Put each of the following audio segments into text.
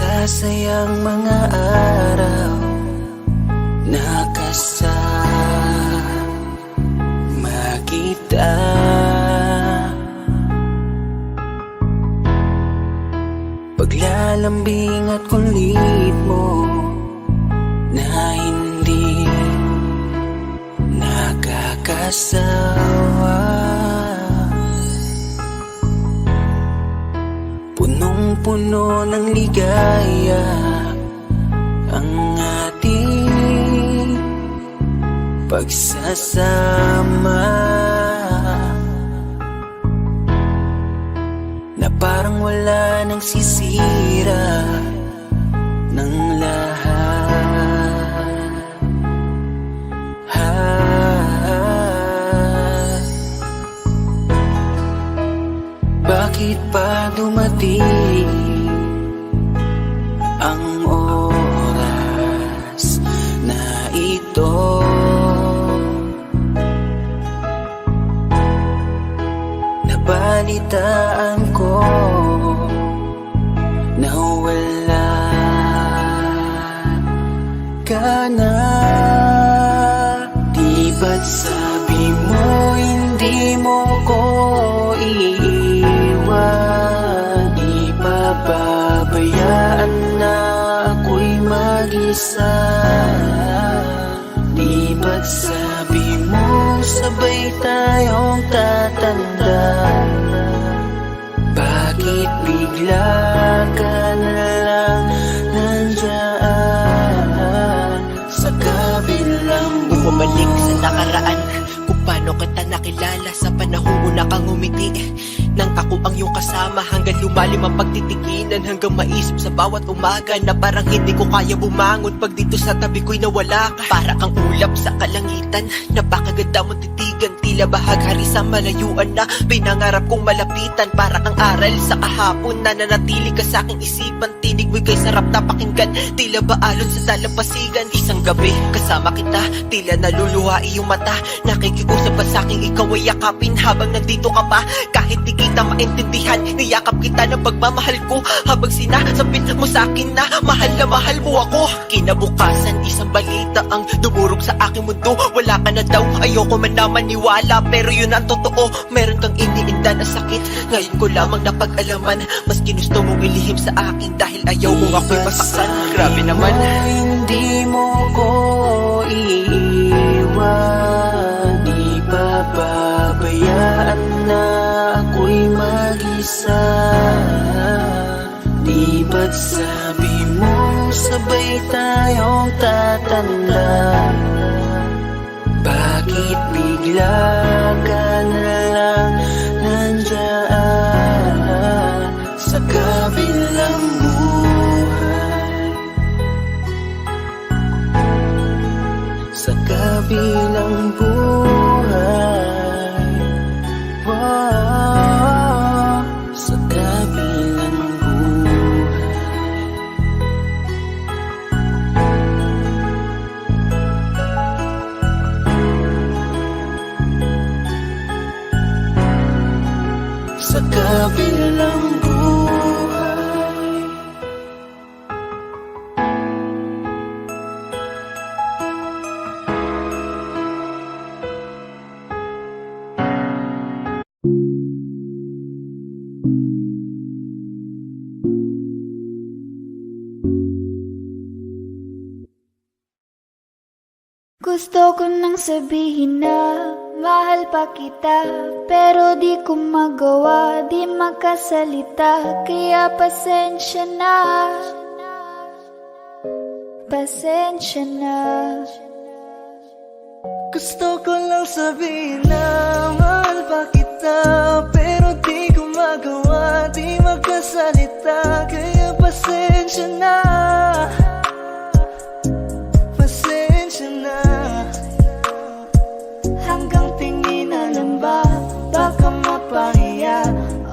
Nagsasayang mga araw nakasama kita. Paglalambing at kulit mo na hindi nakakasawa. Punong-puno ng ligaya ang ating pagsasama, na parang wala nang sisira ng lahat. Bakit pa dumating ang oras na ito? Nabalitaan ko na wala ka na. Di ba't sabi mo hindi mo ko iiwan? Di pababayaan na ako'y mag-isa. Di ba't sabi mo sabay tayong tatanda? Bakit bigla ka na lang nandyan sa kabilang buhay? Bumalik sa nakaraan, kung paano kita nakilala sa panahong una kang umiti. Nang ako ang iyong kasama, hanggang lumalim ang pagtitikinan, hanggang maisip sa bawat umaga na parang hindi ko kaya bumangon pag dito sa tabi ko'y nawala ka. Para kang ulap sa kalangitan, napakaganda mong titigan, tila bahaghari sa malayuan na pinangarap kong malapitan. Para kang aral sa kahapon na nanatili ka sa aking isipan, tinig mo'y kay sarap na pakinggan, tila ba alon sa dalampasigan. Isang gabi kasama kita, tila naluluha iyong mata, nakikiusap pa sa aking ikaw ay yakapin habang nandito ka pa. Kahit di kita maintindihan, niyakap kita ng pagmamahal ko, habang sinasabit mo sa akin na mahal mo ako. Kinabukasan, isang balita ang dumurog sa aking mundo. Wala ka na daw, ayoko man na maniwala, pero yun ang totoo. Meron kang iniinda na sakit, ngayon ko lamang napag-alaman. Mas ginusto mong ilihim sa akin dahil ayaw mong ako'y masaktan. Grabe naman. Hindi mo ko iiwan, di pababayaan na ako'y mag-isa. Di ba't sabi mo sabay tayong tatanda? Bakit bigla ka na lang nandyan sa kabilang buhay? Sa kabilang buhay, wow, sa kabilang buhay. Sa kabilang buhay. Gusto ko nang sabihin na mahal pa kita, pero di ko magawa, di makasalita. Kaya pasensya na, pasensya na. Gusto ko lang sabihin na mahal pa kita, pero di ko magawa, di magkasalita. Kaya pasensya na, pasensya na. Hanggang tingin na lang ba, baka mapahiya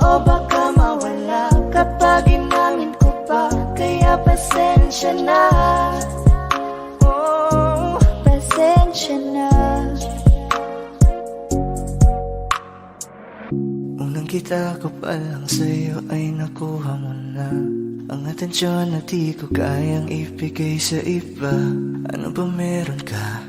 o baka mawala kapag inamin ko pa. Kaya pasensya na, oh, pasensya na. Unang kita ko pa lang sa'yo ay nakuha mo na. ang atensyon na di ko kayang ibigay sa iba. Ano ba meron ka?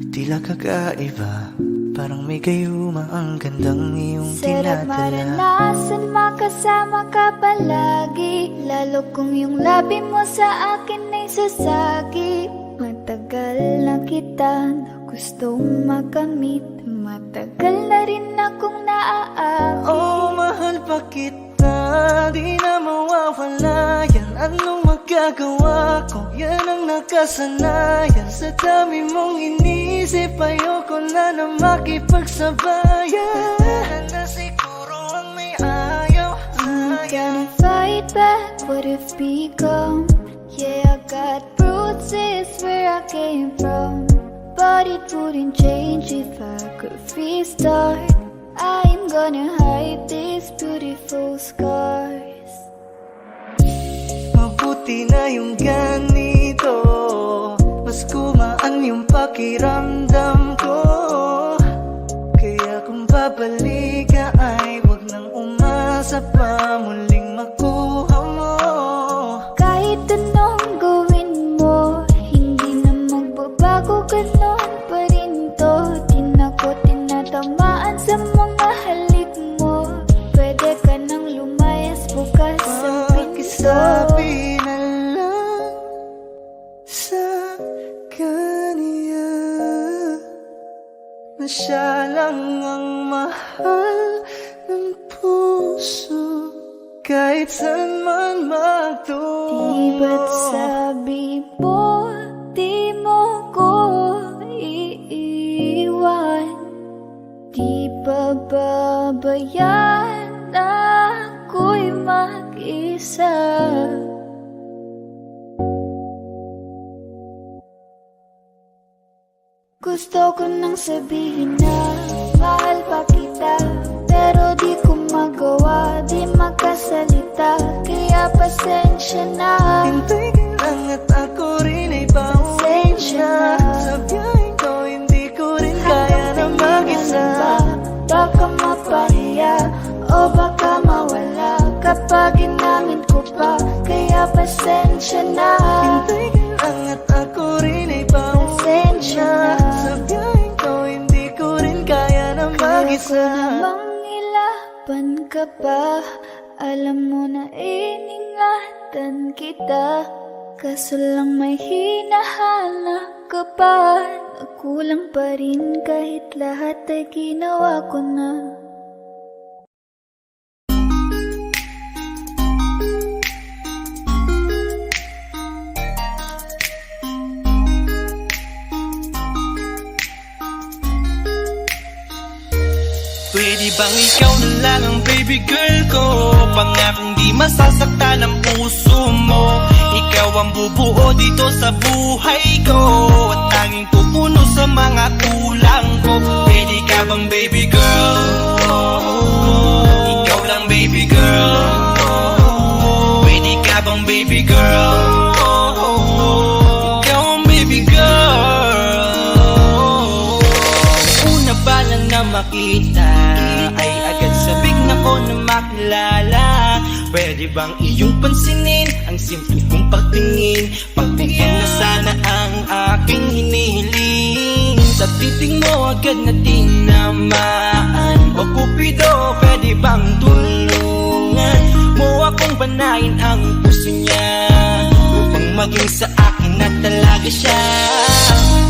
Tila kakaiba. Parang may gayuma ang gandang iyong Sarap tinadala. maranasan, makasama ka palagi. Lalo kung yung labi mo sa akin ay sasagi. Matagal na kita na gustong makamit. Matagal na rin akong naaakit. Oh, mahal pa kita, di na mawawala yan. Anong magagawa ko? Yan ang nakasanayan. Sa dami mong inisip, ayoko na na makipagsabayan. Na siguro ang may ayaw. Gonna fight back what if become. Yeah, I got bruises where I came from, but it wouldn't change if I could restart. I'm gonna hide these beautiful scars. Mabuti na yung ganito, mas gumaan yung pakiramdam ko. Kaya kung babalik ka ay wag nang umasa pa muling makuha mo. Kahit anong gawin mo, hindi na magbabago, ganon pa rin to. Di na ko tinatamaan sa mga halik mo. Pwede ka nang lumayas bukas ang pinto. Pakisabi na lang sa kanya na siya lang ang mahal ng puso, kahit saan man magtungo. Di ba't sabi mo, di mo ko iiwan? Di ba babayaan ako'y mag-isa? Gusto ko nang sabihin na mahal pa kita, pero di ko magawa, di makasalita. Kaya pasensya na. Hintay ka lang at ako rin ay pauwi na. Sa biyaheng ko hindi ko rin kaya na mag-isa. Baka mapahiya o baka mawala kapag ginamit ko pa. Kaya pasensya na. Hintay ka lang at ako rin ay pauwi na. Sa biyaheng ko hindi ko rin kaya na mag-isa. Kaya ko namang ilaban ka pa. Alam mo na iningatan kita, kaso lang may hinahanap ka pa. Nagkulang pa rin kahit lahat ay ginawa ko na. Pwede bang ikaw na lang ang baby girl ko? Pangakong di masasaktan ang puso mo. Ikaw ang bubuo dito sa buhay ko, at tanging pupuno sa mga kulang ko. Pwede ka bang baby girl? Ikaw lang baby girl. Pwede ka bang baby girl? Ikaw ang baby girl. Una pa lang na makita ay agad sabik na ko na makilala. Pwede bang iyong pansinin ang simple kong pagtingin? Pagbigyan na sana ang aking hinihiling. Sa titing mo agad na tinamaan. O Cupido, pwede bang tulungan mo akong banayin ang puso niya, upang maging sa akin na talaga siya?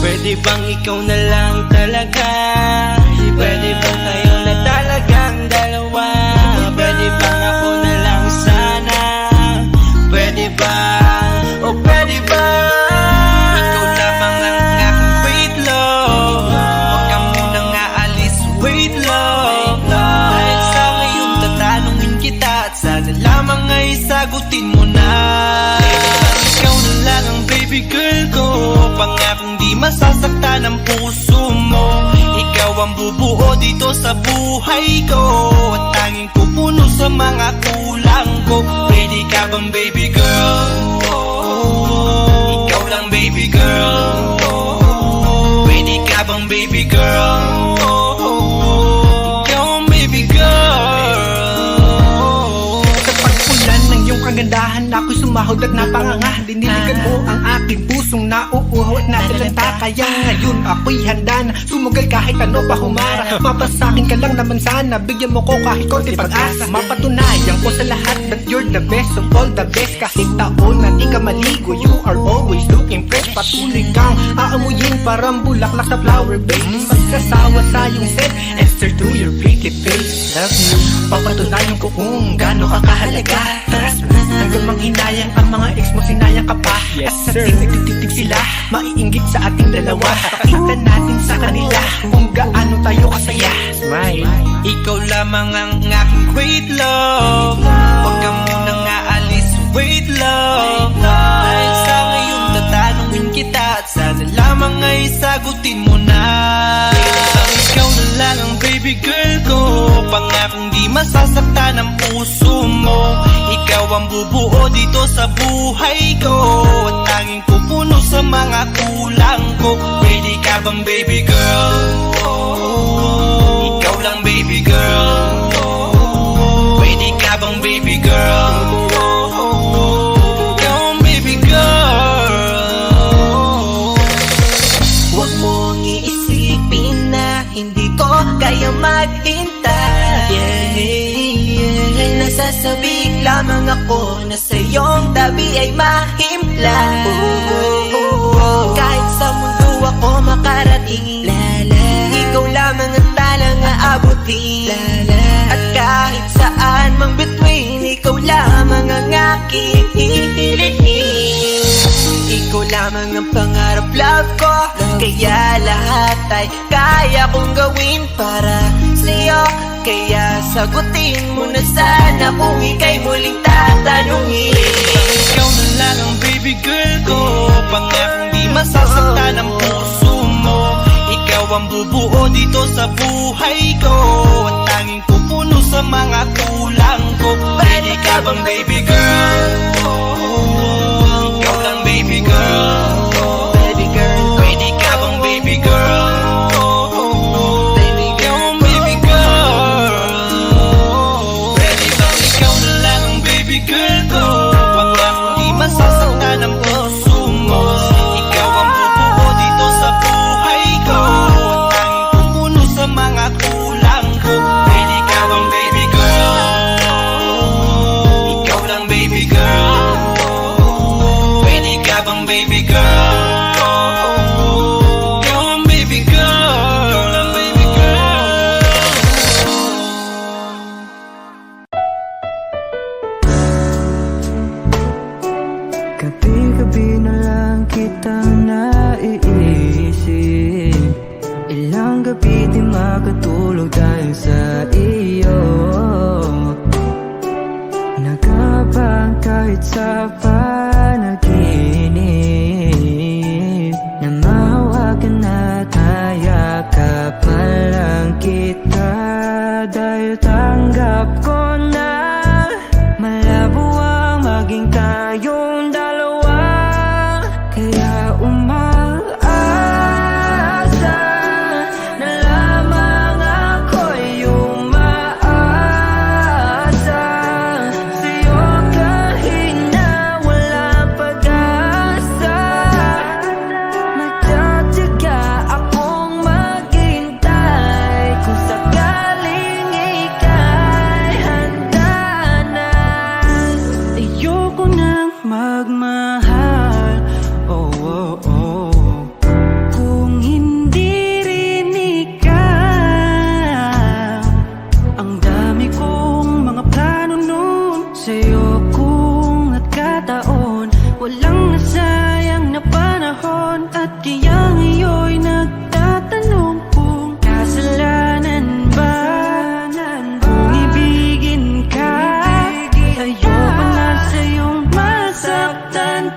Pwede bang ikaw na lang talaga? Pwede bang tayo na talagang dalawa? Pwede bang ako na lang sana? Pwede ba? O pwede ba? Ikaw lamang ang aking wait love. Huwag ka munang aalis, wait love. Dahil sa ngayon tatanungin kita, at sana lamang ay sagutin mo na. Ikaw na lang ang baby girl ko, pangakong di masasaktan ang puso mo. Ikaw ang bubuo dito sa buhay ko, at tanging pupuno sa mga kulang ko. Pwede ka bang baby girl? Ikaw lang baby girl. Pwede ka bang baby girl? Ikaw ang baby girl. Kapag ulan ng iyong kagandahan minsan ako'y sumahod at napanganga. Liniligan mo ang aking pusong nauuhaw at natalanta. Kaya ngayon ako'y handa na sumugal kahit ano pa humara. Mapasakin ka lang naman sana, bigyan mo ko kahit konti pag-asa. Mapatunayan ko sa lahat that you're the best of all the best. Kahit taon na di ka maligo, you are always looking fresh. Patuloy kang aamuyin parang bulaklak sa flower base. Magsasawa sa iyong scent and stare through your pretty face. Love you, papatunayan ko kung gaano ka kahalaga. Trust me, hanggang manghinayang ang mga ex mo, sinayang ka pa. Yes sir, nagtititig sila, maiinggit sa ating dalawa. Pakita natin sa kanila kung gaano tayo kasaya. Smile, Ikaw lamang ang aking great love. Huwag ka munang aalis, wait love. Dahil sa ngayon tatanungin kita at sana lamang ay sagutin mo na. Ikaw na lang ang baby girl ko, pangakong di masasaktan ang puso mo. Ikaw ang bubuo dito sa buhay ko, at tanging pupuno sa mga kulang ko. Pwede ka bang baby girl? Ikaw lang baby girl. Pwede ka bang baby girl? Ikaw ang baby girl. Huwag mong iisipin na hindi ko kaya maghintay. Nasasabik lamang ako na sa iyong tabi ay mahimpla. Kahit sa mundo ako makarating, ikaw lamang ang talang aabutin. At kahit saan mang between, ikaw lamang ang aking hihilihin. Ikaw lamang ang pangarap, love ko, kaya lahat ay kaya kong gawin para sa'yo. Kaya sagutin mo na sana kung ika'y muling tatanungin. Ikaw na lang ang baby girl ko, pangakong di masasaktan ang puso mo. Ikaw ang bubuo dito sa buhay ko, at tanging pupuno sa mga kulang ko. Pwede ka bang baby girl? Ikaw lang baby girl. Baby girl, Pwede ka bang baby girl? Ikaw ang baby girl. Pwede bang ikaw na lang ang baby girl ko, pangakong di masasaktan ang puso mo. Ikaw ang bubuo dito sa buhay ko, at tanging pupuno sa mga kulang ko. Pwede ka bang baby girl? Ikaw lang baby girl. Pwede ka bang baby girl? Ikaw ang baby girl. Ikaw lang baby girl. Gabi-gabi na lang kitang naiisip. Ilang gabi di makatulog dahil sa iyo. Nagabang kahit sa panaginip, na mahawakan at hayakapan lang kita. Dahil tanggap ko na malabo ang maging tayong dalawa. Kaya umaasa na lamang ako'y umaasa sa'yo kahit na walang pag-asa. Nagtatyaga akong maghintay kung sakaling ika'y handa na. Ayoko nang magmahal, oh, oh, oh, kung hindi rin ikaw. Ang dami kong mga plano nun sa'yo, kung at kataon walang nasayang na panahon. At kaya ngayon'y nagtatanong kung kasalanan ba kung ibigin ka. Ayoko na sa'yong masaktan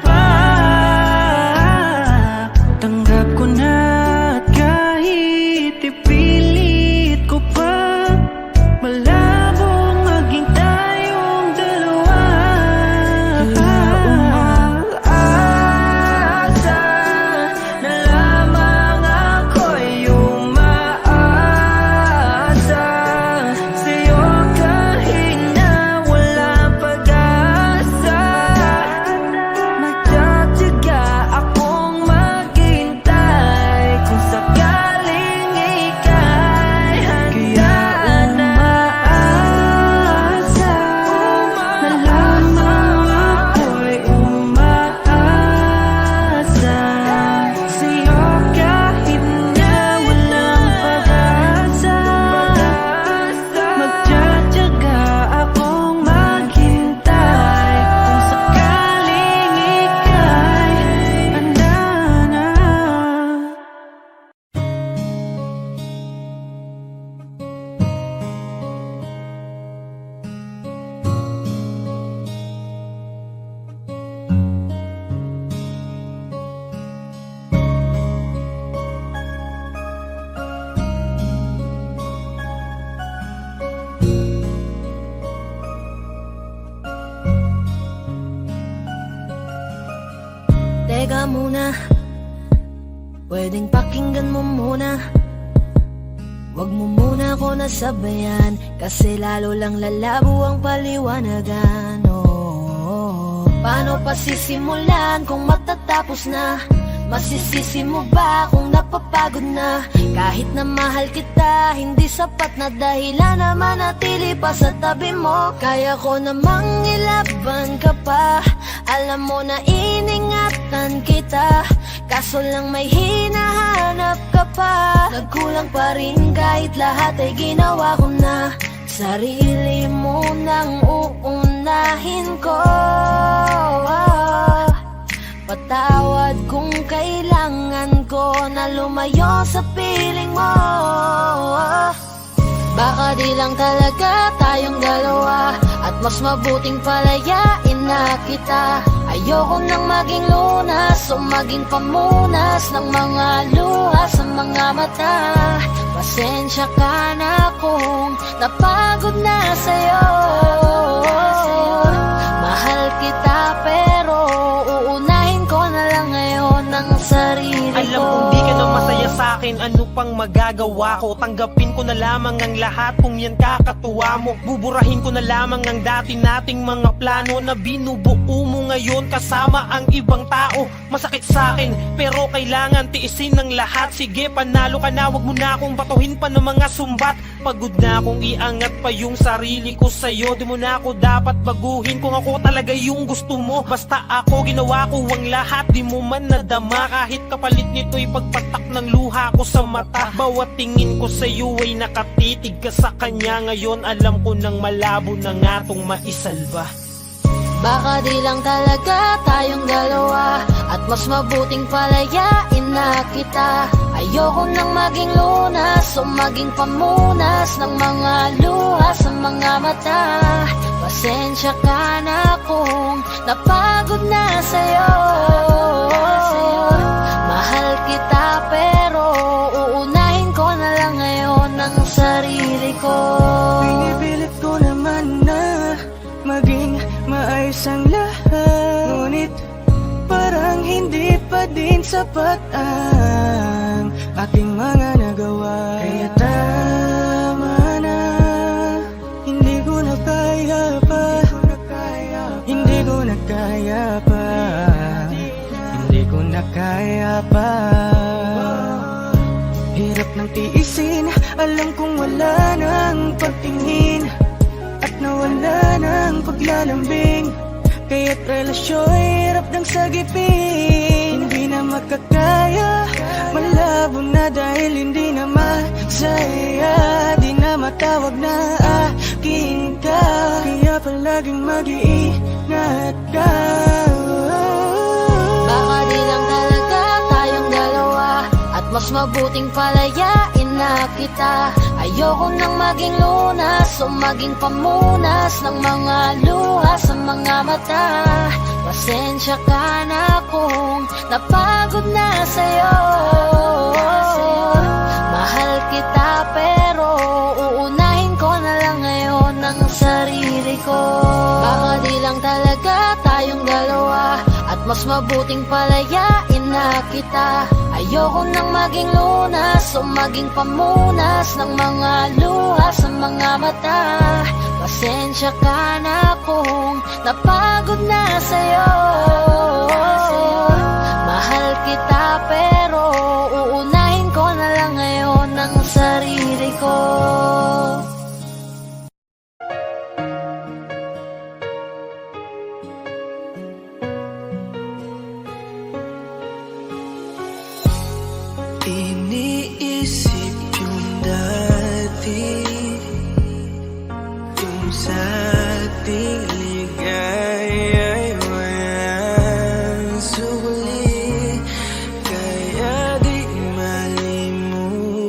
teka muna, pwedeng pakinggan mo muna. Wag mo muna ako nasabayan, kasi lalo lang lalabo ang paliwanagan. Oh, paano pa sisimulan kung matatapos na? Masisisi mo ba kung napapagod na? Kahit na mahal kita, hindi sapat na dahilan na manatili pa sa tabi mo. Kaya ko namang ilaban ka pa, alam mo na iningatan kita, kaso lang may hinahanap ka pa. Nagkulang pa rin kahit lahat ay ginawa ko na. Sarili mo nang uunahin ko. Patawad kung kailangan ko na lumayo sa piling mo. Baka di lang talaga tayong dalawa, at mas mabuting palayain na kita. Ayoko nang maging lunas o maging pamunas ng mga luha sa mga mata. Pasensya ka na kung napagod na sa'yo. Mahal kita pero uunahin ko na lang ngayon ang sarili ko. Alam kong di ka na masaya sa'kin, ano pang magagawa ko? Tanggapin ko na lamang ang lahat kung yan kakatuwa mo. Buburahin ko na lamang ang dati nating mga plano na binubuo mo ngayon kasama ang ibang tao. Masakit sa'kin pero kailangan tiisin ng lahat. Sige, panalo ka na, wag mo na akong batuhin pa ng mga sumbat. Pagod na akong iangat pa yung sarili ko sa'yo. Di mo na ako dapat baguhin kung ako talaga yung gusto mo. Basta ako, ginawa ko ang lahat, di mo man nadama. Kahit kapalit nito'y pagpatak ng luha ko sa mata. Bawat tingin ko sa'yo ay nakatitig ka sa kanya. Ngayon alam ko nang malabo na nga tong maisalba. Baka di lang talaga tayong dalawa, at mas mabuting palayain na kita. Ayoko nang maging lunas o maging pamunas ng mga luha sa mga mata. Pasensya ka na kung napagod na sa'yo. Mahal kita pero uunahin ko na lang ngayon ang sarili ko. Pinipilit ko naman na maging maayos ang lahat, ngunit parang hindi pa din sapat ang ating mga nagawa. Kaya tama na, hindi ko na kaya pa, hindi ko na kaya pa, hindi ko na kaya pa. Hirap ng tiisin, alam kong wala nang pagtingin at nawala ng paglalambing. Kaya't relasyo'y hirap ng sagipin. Hindi na makakaya, malabo na dahil hindi na masaya. Di na matawag na akin ka, kaya palaging mag-iingat ka. Baka di lang talaga tayong dalawa, at mas mabuting palayain na kita. Ayoko nang maging lunas o maging pamunas ng mga luha sa mga mata. Pasensya ka na kung napagod na sa'yo. Mahal kita pero uunahin ko na lang ngayon ang sarili ko. Baka di lang talaga tayong dalawa, at mas mabuting palayain na kita. Ayoko nang maging lunas o maging pamunas ng mga luha sa mga mata. Pasensya ka na kung napagod na sa'yo. Mahal kita pero uunahin ko na lang ngayon ang sarili ko. Iniisip yung dati, yung sa ating ligaya'y walang suli. Kaya di malimutan,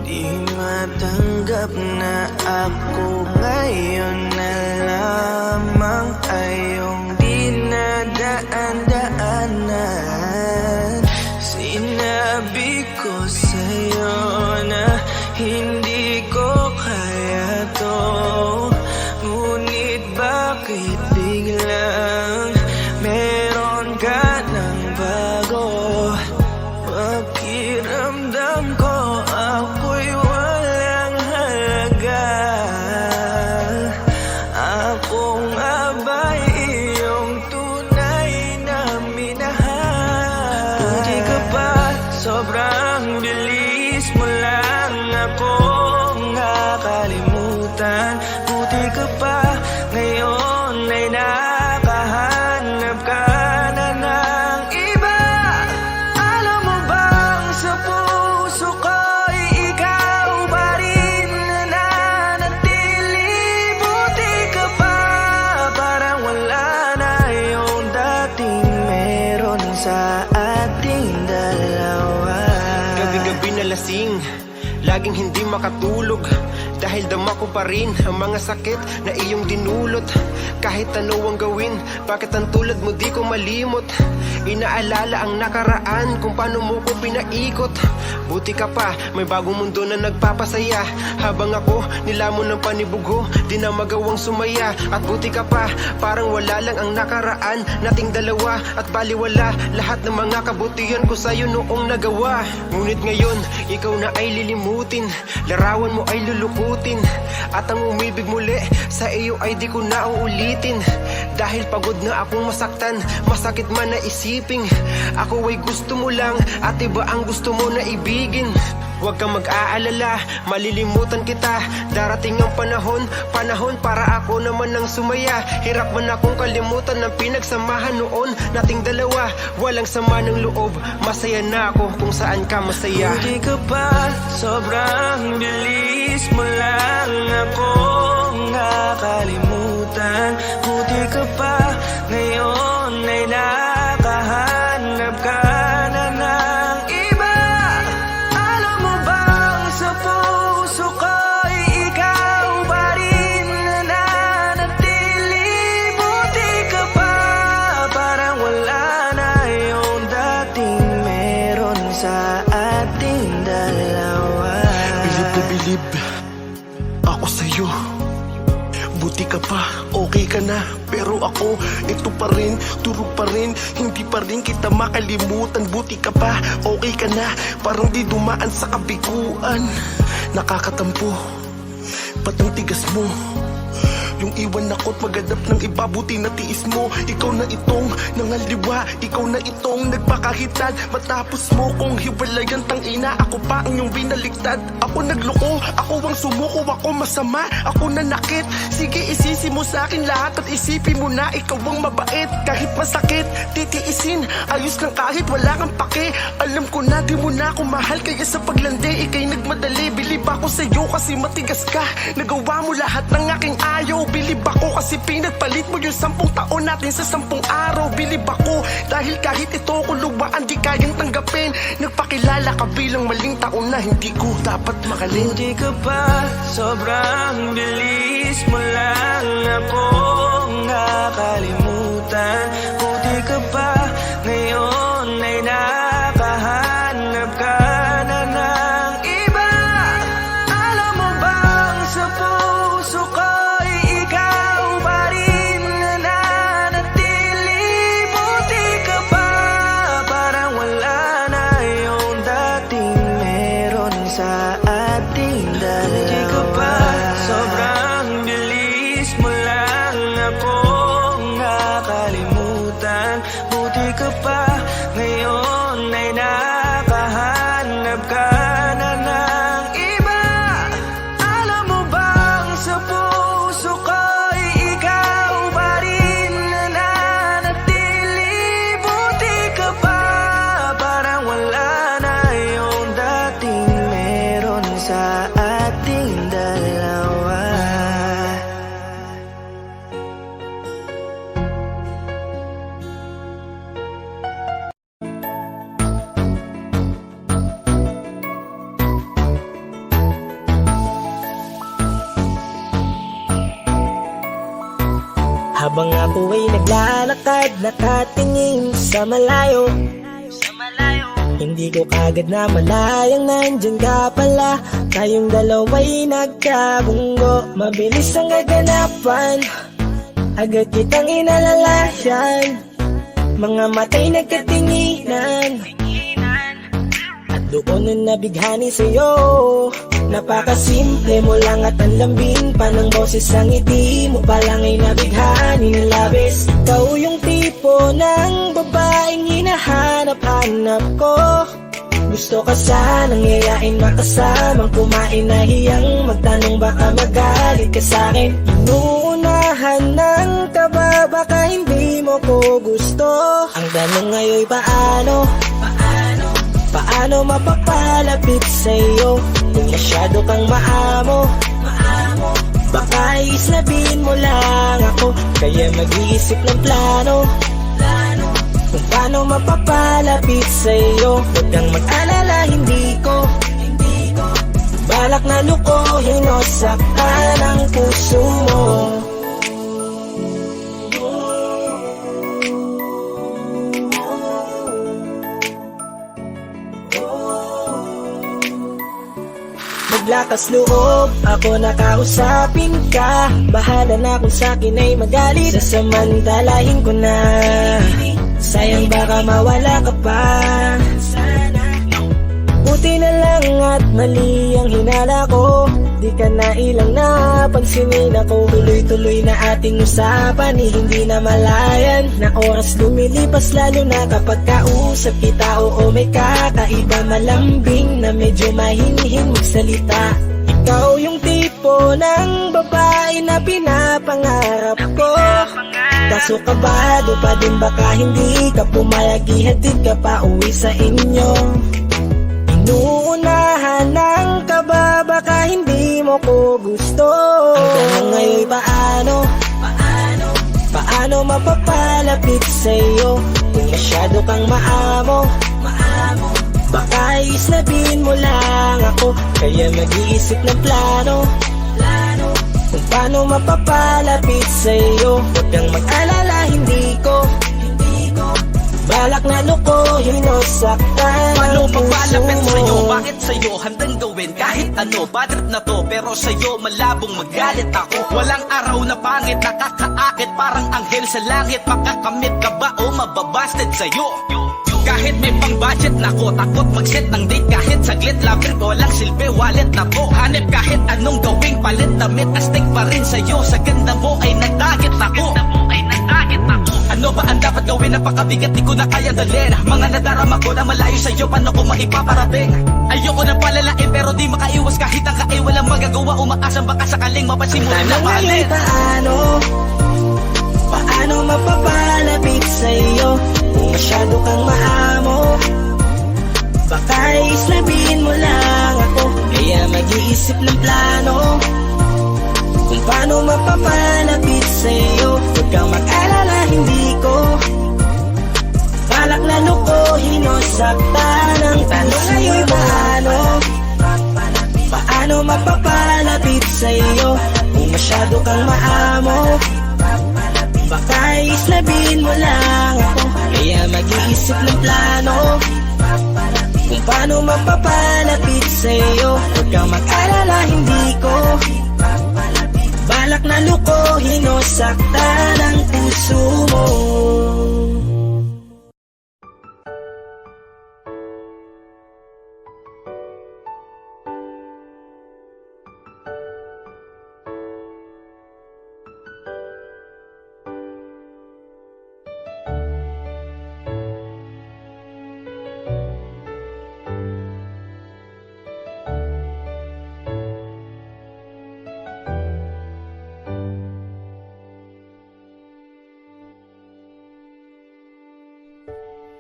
di matanggap na ako ngayon na lamang ay yung dinadaan-daanan. Sinabi ko sa'yo na hindi ko kaya to, ngunit bakit biglang meron Buti ka pa, ngayon ay nakahanap ka na ng iba. Alam mo bang sa puso ko'y ikaw pa rin nananatili. Buti ka pa, parang wala na yung dating meron sa ating dalawa. Gabi-gabi na lasing, laging hindi makatulog, dahil dama ko pa rin ang mga sakit na iyong dinulot. Kahit ano ang gawin, bakit ang tulad mo di ko malimot? Inaalala ang nakaraan, kung paano mo ko pinaikot. Buti ka pa, may bagong mundo na nagpapasaya. Habang ako, nilamon ng panibugho, di na magawang sumaya. At buti ka pa, parang wala lang ang nakaraan nating dalawa. At baliwala lahat ng mga kabutihan ko sa'yo noong nagawa. Ngunit ngayon, ikaw na ay lilimutin, larawan mo ay lulukutin, at ang umibig muli sa iyo ay di ko na uulitin. Dahil pagod na akong masaktan, masakit man na isiping ako ay gusto mo lang at iba ang gusto mo na ibigin. Huwag kang mag-aalala, malilimutan kita. Darating ang panahon para ako naman ang sumaya. Hirap man akong kalimutan ng pinagsamahan noon nating dalawa. Walang sama ng loob, masaya na ako kung saan ka masaya. Buti ka pa, sobrang bilis mo lang ako nakalimutan. Buti ka pa, ngayon ay nakahanap ka na ng iba. Alam mo bang sa puso ko'y ikaw pa rin nananatili. Buti ka pa, parang wala na yung dating meron sa ating dalawa. Bilib na bilib ako sa'yo. Buti ka pa, okay ka na. Pero ako, ito pa rin, turog pa rin, hindi pa rin kita makalimutan. Buti ka pa, okay ka na, parang di dumaan sa kabiguan. Nakakatampo, ba't ang tigas mo? Yung iwan ako't maghanap ng iba, buti na tiis mo. Ikaw na itong nangaliwa, ikaw na itong nagpakahitad. Matapos mo kong hiwalayan, tangina, ako pa ang iyong binaliktad. Ako nagloko, ako ang sumuko, ako masama, ako nanakit. Sige, isisi mo sa akin lahat at isipin mo na ikaw ang mabait. Kahit masakit, titiisin, ayos lang kahit wala kang pake. Alam ko na di mo na ako mahal, kaya sa paglandi ikay nagmadali. Bilib ako sa'yo kasi matigas ka, nagawa mo lahat ng aking ayaw. Bilib ako kasi pinagpalit mo yung 10 taon natin sa 10 araw. Bilib ako dahil kahit ito ko luwaan di kayang tanggapin. Nagpakilala ka bilang maling taon na hindi ko dapat makalin. Buti ka pa, sobrang bilis mo lang ako nakalimutan. Buti ka pa, ngayon ay nakahanap ka na ng iba. Alam mo bang sa puso ko'y ikaw pa rin nananatili. Buti ka pa, parang wala na yung dating meron sa ating dalawa. Buti ka pa, sobrang bilis mo lang ako nakalimutan. Buti ka pa, ngayon ay nakahanap ka na ng iba. Alam mo bang sa puso ko'y ikaw pa rin nananatili. Buti ka pa, parang wala na yung dating meron sa ating dalawa. Habang ako ay naglalakad, nakatingin sa malayo, hindi ko kagad na malayang nandyan ka pala. Tayong dalawa'y nagkabunggo, mabilis ang gaganapan, agad kitang inalalayan. Mga mata'y nagkatinginan, at doon na nabighani sa'yo. Napakasimple mo lang at ang lambing pa ng boses. Ang ngiti mo pa lang ay nabighani ng labis. Ikaw yung tipo ng babaeng hinahanap-hanap ko. gusto ka sanang yayain makasamang kumain na hiyang magtanong baka magalit ka sa'kin. Inuunahan ng kaba baka hindi mo ko gusto. Ang tanong ngayon paano? Paano mapapalapit sa'yo kung masyado kang maamo? Baka islabin mo lang ako, kaya mag-iisip ng plano kung paano mapapalapit sa'yo. Huwag kang mag-alala, hindi ko balak na lukohin o saktan ang puso mo. Maglakas loob, ako nakausapin ka. Bahala na kung sa'kin ay magalit, sasamantalahin ko na. Sayang baka mawala ka pa. Buti na lang at mali ang hinala ko, di ka na ilang napansinin ako. Tuloy-tuloy na ating usapan, hindi na malayan na oras lumilipas, lalo na kapag kausap kita. Oo, may kakaiba, malambing na medyo mahinhin magsalita. Ikaw yung tipo ng babae na pinapangarap ko, kaso kabado pa din baka hindi ka pumayag, ihatid ka pa uwi sa inyo. Inuunahan ng kaba baka hindi mo ko gusto. Ang tanong ngayon paano? Paano mapapalapit sa'yo kung masyado kang maamo? Baka islabin mo lang ako, kaya mag-iisip ng plano kung paano mapapalapit sa'yo. Huwag kang mag-alala, hindi ko balak na lukohin o saktan Paano ang puso pagpalapit mo. sa'yo? Bakit sa'yo handang gawin kahit ano? Bad trip na to, pero sa'yo malabong magalit ako. Walang araw na pangit, nakakaakit parang anghel sa langit. Makakamit ka ba o mababasted sa'yo? Kahit may pang budget na ko, takot mag-set ng date kahit saglit. Love trip, walang silbi, wallet na to. Hanip kahit anong gawing palit, damit astig pa rin sa'yo. Sa ganda mo ay nagdagit ako. Ano ba ang dapat gawin? Napakabigat, di ko na kaya dalhin. Mga nadarama ko na malayo sa'yo, paano ko maipaparating? Ayoko na palalain pero di makaiwas kahit ang kain. Walang magagawa, umaasang baka sakaling mapansin mo rin na mahalin. Paano mapapalapit sa'yo kung masyado kang maamo? Baka islabin mo lang ako, kaya mag-iisip ng plano kung paano mapapalapit sa'yo. Huwag kang mag-alala, hindi ko balak na lukohin o saktan ang tanong ngayon paano mapapalapit sa'yo kung masyado kang maamo? Baka islabin mo lang ako, kaya mag-iisip ng plano kung paano mapapalapit sa'yo. Huwag kang mag-alala, hindi ko balak na lukohin o saktan ang puso mo.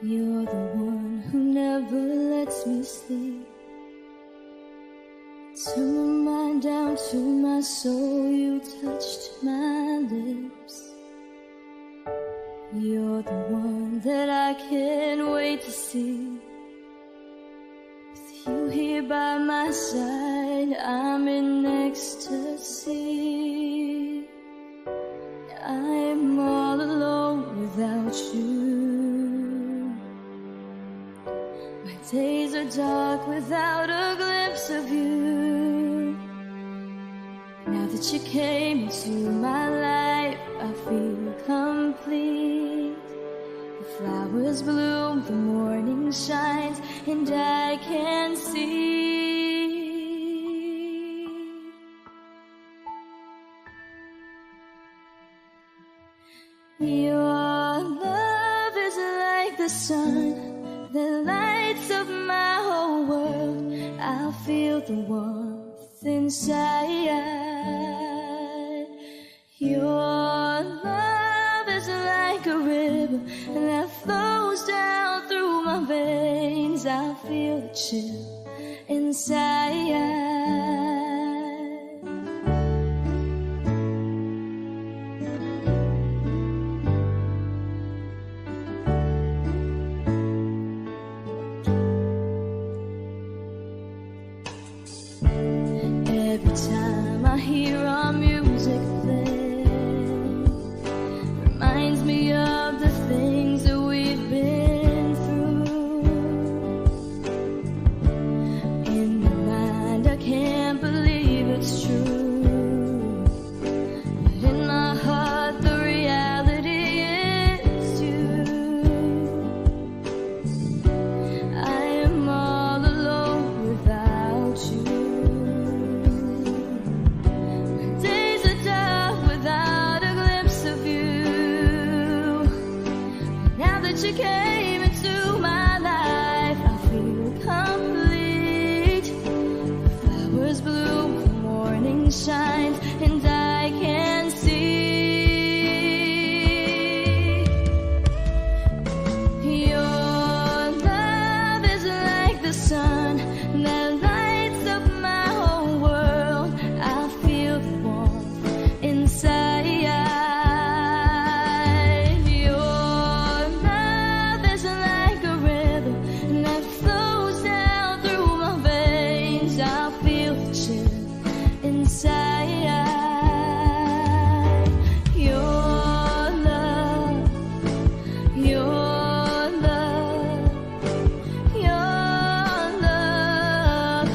You're the one who never lets me sleep. Turn my mind down to my soul, you touched my lips. You're the one that I can't wait to see. With you here by my side, I'm in ecstasy. I'm all alone without you. My days are dark without a glimpse of you. Now that you came into my life, I feel complete. The flowers bloom, the morning shines, and I can see. Your love is like the sun that lights up my whole I feel the warmth inside. Your love is like a river that flows down through my veins. I feel the chill inside. Every time I hear our music play, reminds me of the things that we've been through. In my mind I can't believe it's true, but in my heart the reality is you. I am all alone without you. Days are dark without a glimpse of you. Now that you came into my life, I feel complete. The flowers bloom, the morning shines, and I can see your love is like the sun that lights up my whole world. I feel the warmth inside. Your love is like a river that flows down through my veins. I feel the chill inside. Your love, your love, your love,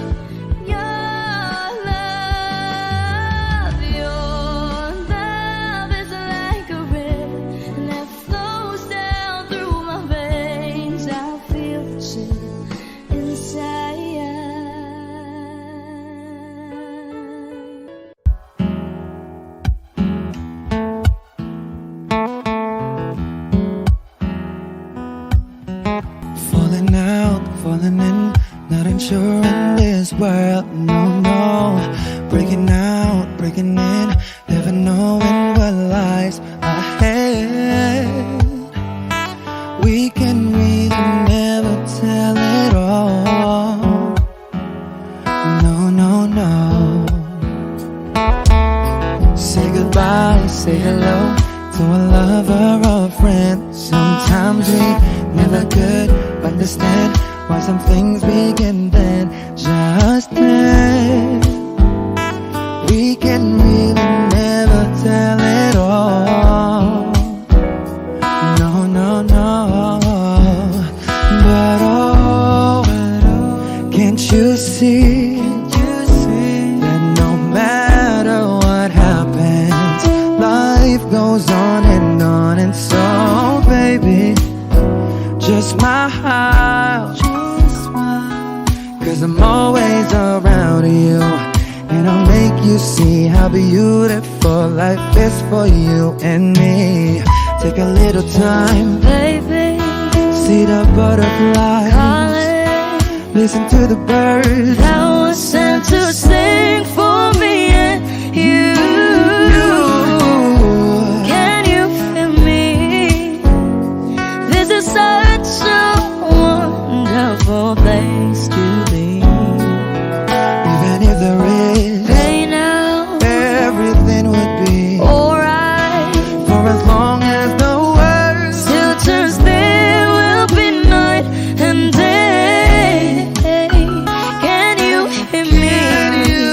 your love. Your love is like a river that flows down through my veins. I feel the chill inside. Falling out, falling in, not unsure in this world, no, no. Breaking out, breaking in, never knowing what lies ahead. We can really never tell it all. No, no, no. Say goodbye, say hello to a lover or a friend. Sometimes we never could understand why some things begin then, just then. We can really never tell it all. No, no, no. But oh, can't you see that no matter what happens, life goes on and on. And so, baby, just smile, cause I'm always around you, and I'll make you see how beautiful life is for you and me. Take a little time, Baby, see the butterflies, calling, listen to the birds that was sent to sing for me and you. Can you feel me? This is such a wonderful place to be. Even if there is Right now, everything would be alright. for as long as the world Still turns, there will be night and day. Can you hear me? can you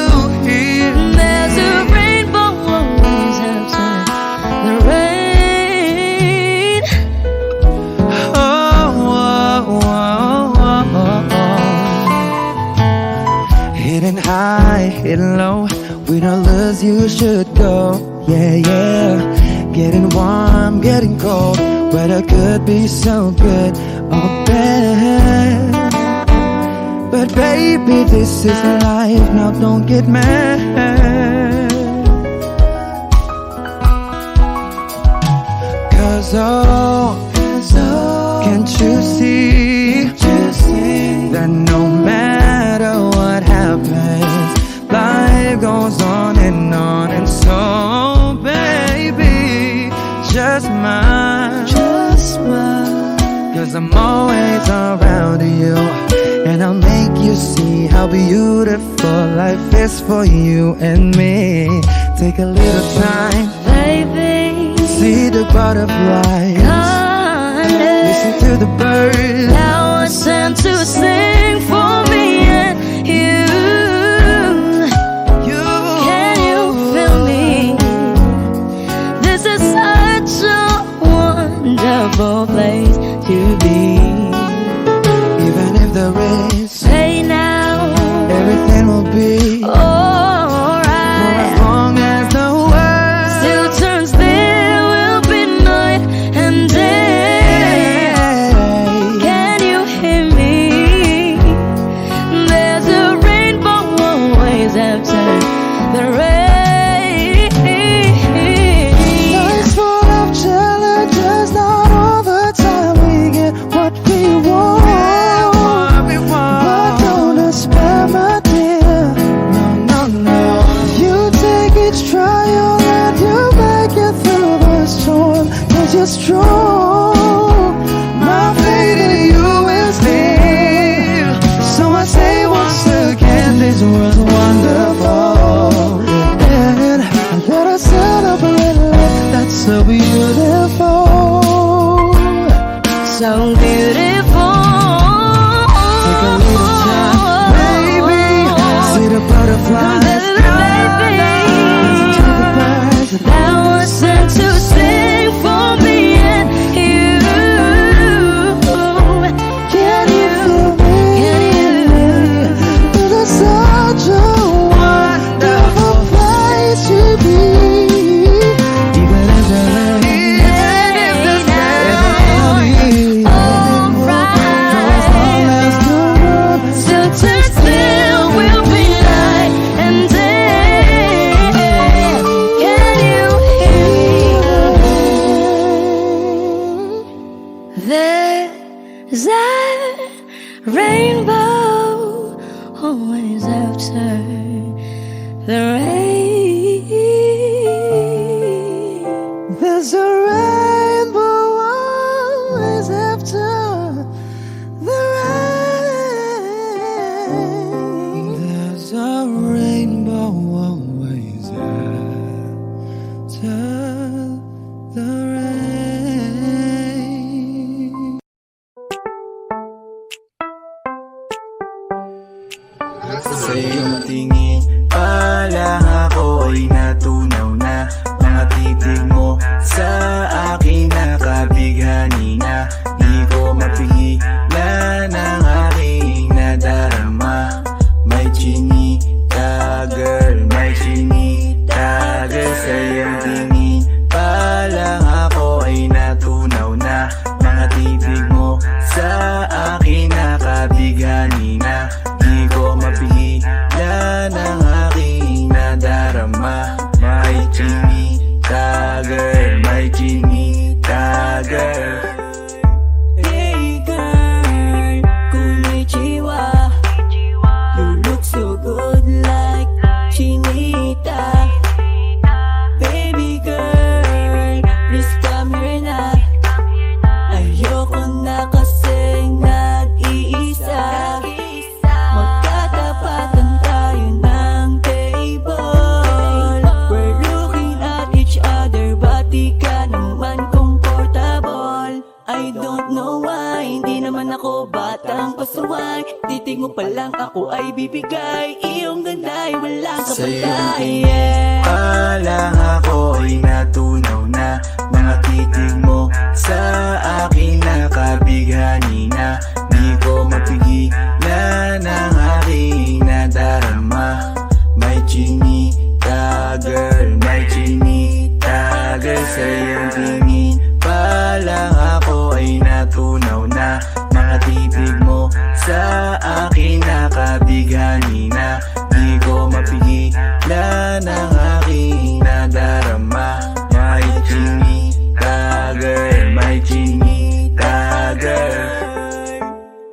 hear? There's a rainbow always after the rain. Oh, oh, oh, oh, oh. Hidden high, hidden low, we don't lose, you should go. Yeah, yeah. Getting warm, getting cold, weather could be so good or bad. But baby, this is life, now don't get mad. Cause oh, can't you see that no matter what it goes on, and so baby, just mine, cause I'm always around you, and I'll make you see how beautiful life is for you and me. Take a little time, Baby, see the butterflies, listen to the birds. now it's time to sing for me and you. Can you feel me? This is such a wonderful place to be. Even if there is Say now, everything will be alright. as long as the world Still turns, there will be night and day. Can you hear me? There's a rainbow always after the rain. Life's full of challenges, not all the time we get what we want. But don't despair, my dear. No. You take each trial and you make it through the storm. 'Cause you're strong. My faith in you is real. So I say once again, this world's wonderful. And let us celebrate life that's so beautiful. So beautiful. Take a little time, baby. See the butterflies. Listen to the birds. Now it's time to sing for me and you. Can you feel me? This is such a wonderful place to be. Even if there is Still turns, there will be night and day. Can you hear me? There's a rainbow always after the rain. There's a rainbow always after the rain. There's a rainbow always after the rain. Sa iyong tingin pa lang ako ay natunaw na. Mga titig mo sa akin nakabighani na. Di ko mapigilan ang aking nadarama. May chinita girl, may chinita girl. Sa iyong tingin pa lang ako ay natunaw na. Mga titig mo sa akin nakabighani na. Di ko mapigilan ang aking nadarama. May chinita girl, may chinita girl. Hey girl, konnichiwa. You look so good like Chinita. Baby girl, please come here na. Ayoko na kasing nag-iisa. Magkatapatan tayo ng table. We're looking at each other, but di ka naman comfortable. I don't know why, hindi naman ako batang pasuway. Titig mo pa lang ako ay bibigay. Iyong ganda ay walang Sa iyong kapatay. tingin pa lang ako ay natunaw na. Mga titig mo sa akin nakabighani na. Di ko mapigilan ang aking nadarama. May chinita girl, may chinita girl. Sa iyong tingin pa lang ako ay natunaw na. Mga titig mo sa akin nakabighani na. Di ko mapigilan ang aking nadarama. May chinita girl, may chinita girl.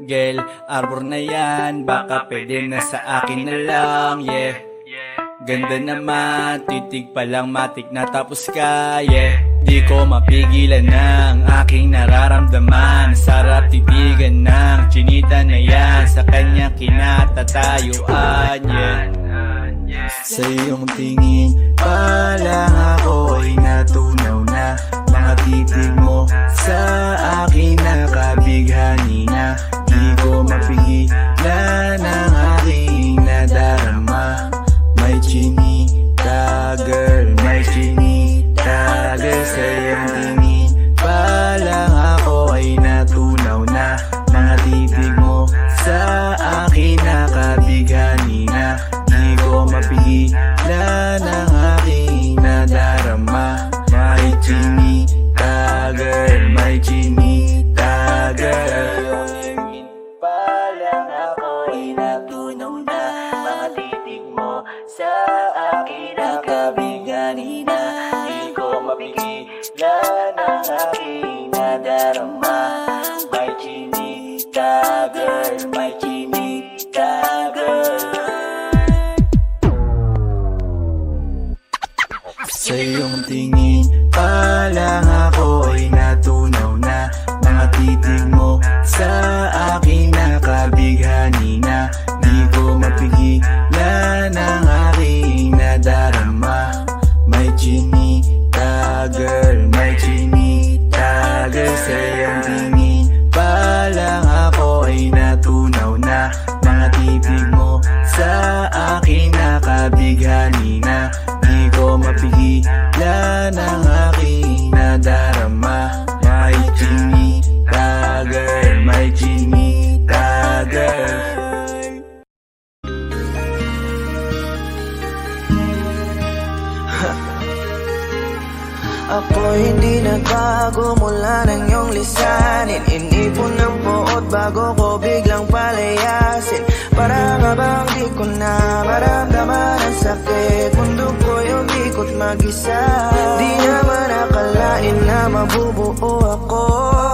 Girl, arbor na yan, baka pwede na sa akin na lang, yeah. Ganda naman, titig pa lang matik na tapos ka, yeah. Di ko mapigilan ng aking nararamdaman. Sarap titigan ng chinita na yan, sa kanya kinatatayuan, yeah. Sa iyong tingin pa lang ako ay natunaw na. Mga titig mo sa akin nakabighani na. Di ko mapigilan ng aking nadarama. May chinita girl, may chinita girl. Sa iyong tingin pa lang ako ay natunaw na. Mga titig mo sa akin nakabighani na. Di ko mapigilan ang aking nadarama. May chinita girl, may chinita girl. Pa lang ako ay natunaw na. Mga titig mo sa akin nakabighani na. Di ko mapigilan ang aking nadarama. May chinita girl, may chinita girl. Sa iyong tingin pa lang ako ay natunaw na. Mga titig mo sa akin nakabighani na. Di ko mapigilan ang aking nadarama. May chinita girl, may chinita girl. Sa iyong tingin pa lang ako ay natunaw na. Mga titig mo sa akin nakabighani na. Di ko mapigilan ang aking nadarama. May chinita girl, may chinita girl. Ako hindi nagbago mula nang iyong lisanin. Inipon ng buot bago ko biglang palayasin. Para ka bang di ko na maramdaman ang sakit. Mundo ko yung ikot mag-isa. Di naman akalain na mabubuo ako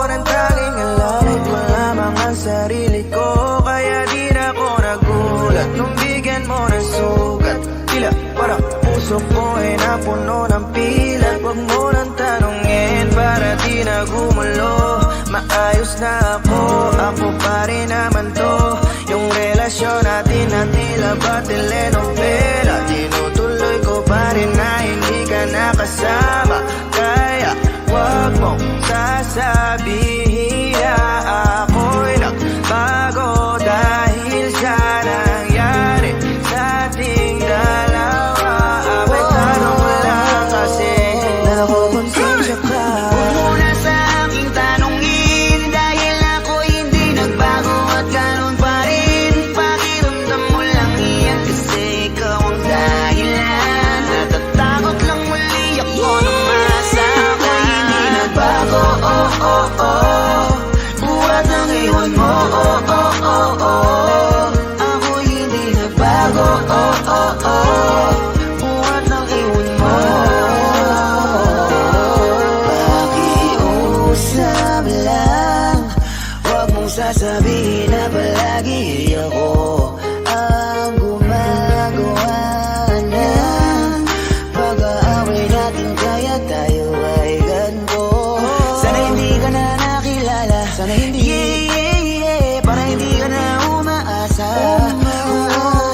ng tanging alalit mo lamang ang sarili ko. Kaya di na ako nagulat nung bigyan mo ng sugat. Tila parang puso ko ay napuno ng pilat. Huwag mo nang tanungin para di na gumulo. Maayos na ako pa rin naman to. Yung relasyon natin na tila ba telenovela. Tinutuloy ko pa rin na hindi ka nakasama. Kaya wag mong sasabihin na ako'y nagbago dahil sa nangyari sa ating dalawa. May tanong lang kasi nakukonsensya ka. Huwag mo na sa aking tanongin dahil ako hindi nagbago at ganun pa rin. Pakiramdam mo lang iyan kasi ikaw ang dahilan. Natatakot lang muli ako na masama. Hindi nagbago, oh oh oh. Buhat ng iwan mo, oh oh oh oh. Ako hindi nagbago, oh oh oh. Buhat ng iwan mo. Pakiusap lang, huwag mong sasabihin na palagi ako ang gumagawa ng pag-aaway natin. Kaya tayo ay ganito. Sana hindi ka na nakilala. Sana hindi para hindi ka na umaasa.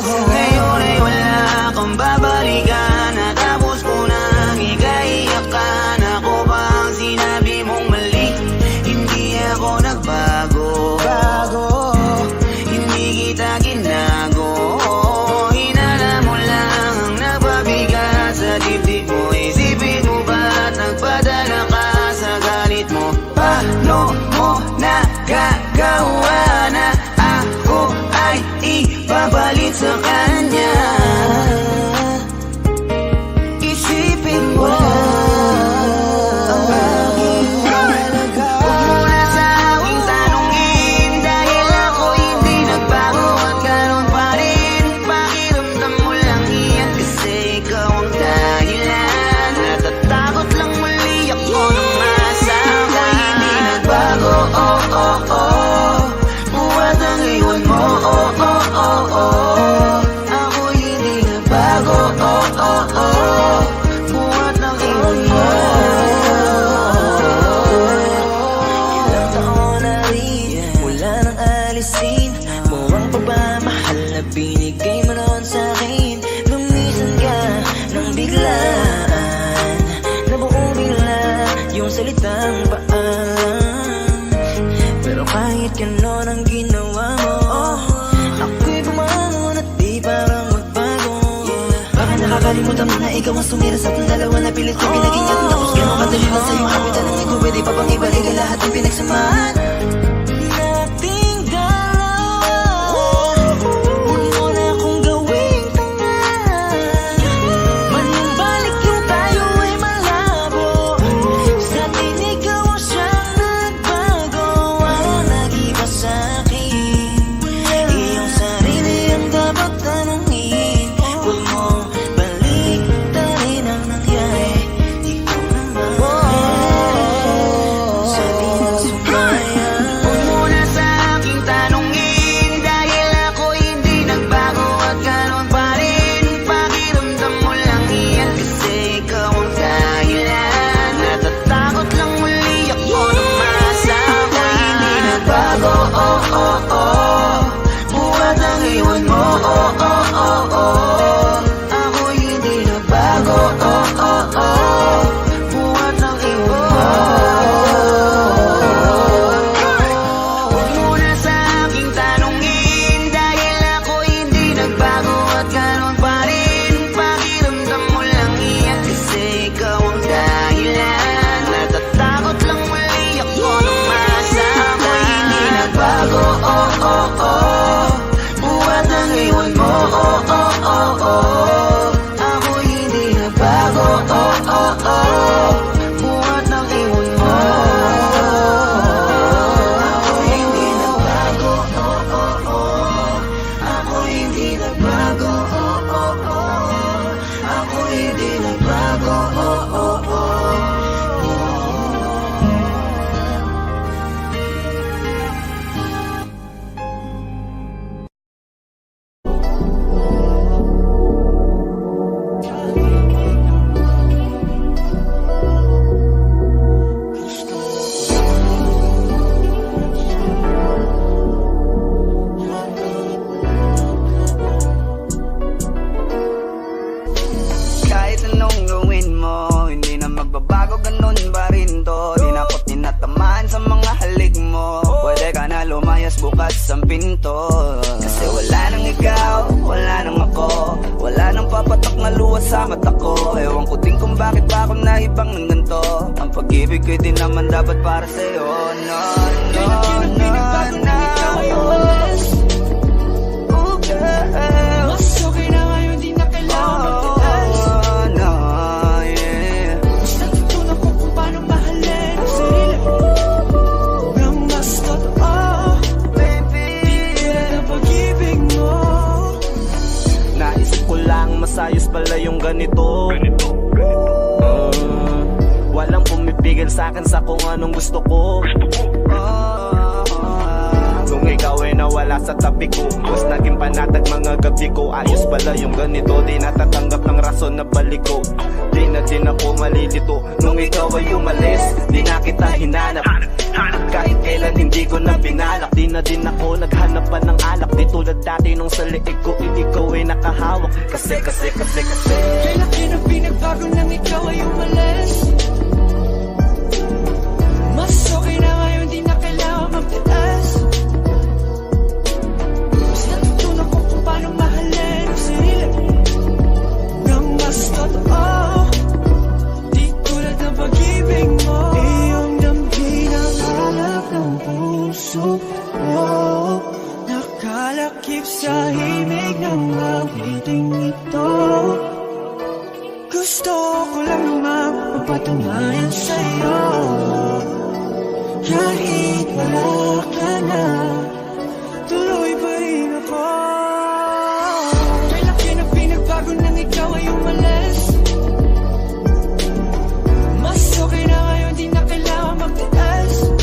Ngayon ay wala kang babalikan. Natapos ko nang ikaiyakan. Ako ba ang sinabi mong mali? Hindi ako nagbago. Hindi kita salitang paalam. Pero kahit ganon ang ginawa mo, ako'y bumangon at di parang magbago. Baka nakakalimutan mo na ikaw ang sumira sa ating dalawa na pilit kong pinagingat. Tapos ganon kadali lang sa'yo kapitan ng ikaw. Pwede pa bang ibalik ang lahat ng pinagsamahan nating dalawa? Huwag mo na akong gawing tanga. Manumbalik yung tayo ay malabo. Sa atin ikaw ang siyang nagbago. Walang nag-iba sa'kin. Iyong sarili ang dapat tanungin. Huwag mong baliktarin ang nangyari. Ikaw naman sa atin ang sumayan. Huwag mo na sa aking tanungin, dahil ako hindi nagbago at ganon pa rin. Pakiramdam mo lang iyan kasi ikaw ang dahilan. Natatakot lang muli ako nung masama. Ako'y hindi nagbago, buhat ang iwan mo, ako'y hindi nagbago, buhat ang iwan mo. Huwag mo na sa aking tanungin, dahil ako hindi nagbago at ganon pa rin. Pakiramdam mo lang iyan kasi ikaw ang dahilan. Natatakot lang muli ako nung masama. Ako'y hindi nagbago, buhat ang iwan mo, ako'y hindi nagbago, buhat ang iwan mo. Ako'y hindi nagbago, ako'y hindi nagbago, ako'y hindi nagbago. Kahit anong gawin mo, hindi na magbabago, ganun pa rin to. Di na ako tinatamaan sa mga halik mo. Pwede ka na lumayas, bukas ang pinto. Kasi wala nang ikaw, wala nang ako. Wala nang papatok na luwas sa mata ko. Ewan ko din kung bakit pa ako naibang ng ganito. Ang pag-ibig ko'y di naman dapat para sa'yo. No, no, no, no. Oh, girl. Mas okay na ngayon, di na kailangan magtiis. No, yeah. Mas natutunan ko kung paano mahalin ang sarili nang mas totoo. Baby, Tulad ng pag-ibig mo. Naisip ko lang masayos pala yung ganito. Walang pumipigil sa'kin sa kung anong gusto ko. Kung ikaw ay nawala sa tabi ko, mas naging panatag mga gabi ko. Ayos pala yung ganito, di natatanggap ng rason na balik ko. Di na din ako malilito nung ikaw ay umalis. Di na kita hinanap, kahit kailan hindi ko na pinalak. Di na din ako naghanap pa ng alak. Di tulad dati nung sa liig ko, ikaw ay nakahawak. Kasi Kailan kinang pinagbago nang ikaw ay umalis. Mas okay na ngayon, di na kailangan magtiis. Mas natutunan ko kung paano mahalin ang sarili nang mas totoo. Di tulad ng pag-ibig mo. Iyong damhin ang alak ng puso mo. Nakalakip sa himig ng awiting ito. Gusto ko lang naman magpatunayan sa'yo. Kahit wala ka na, tuloy pa rin ako. Kailan kinang pinagbago nang ikaw ay umalis. Mas okay na ngayon, di na kailangan magtiis.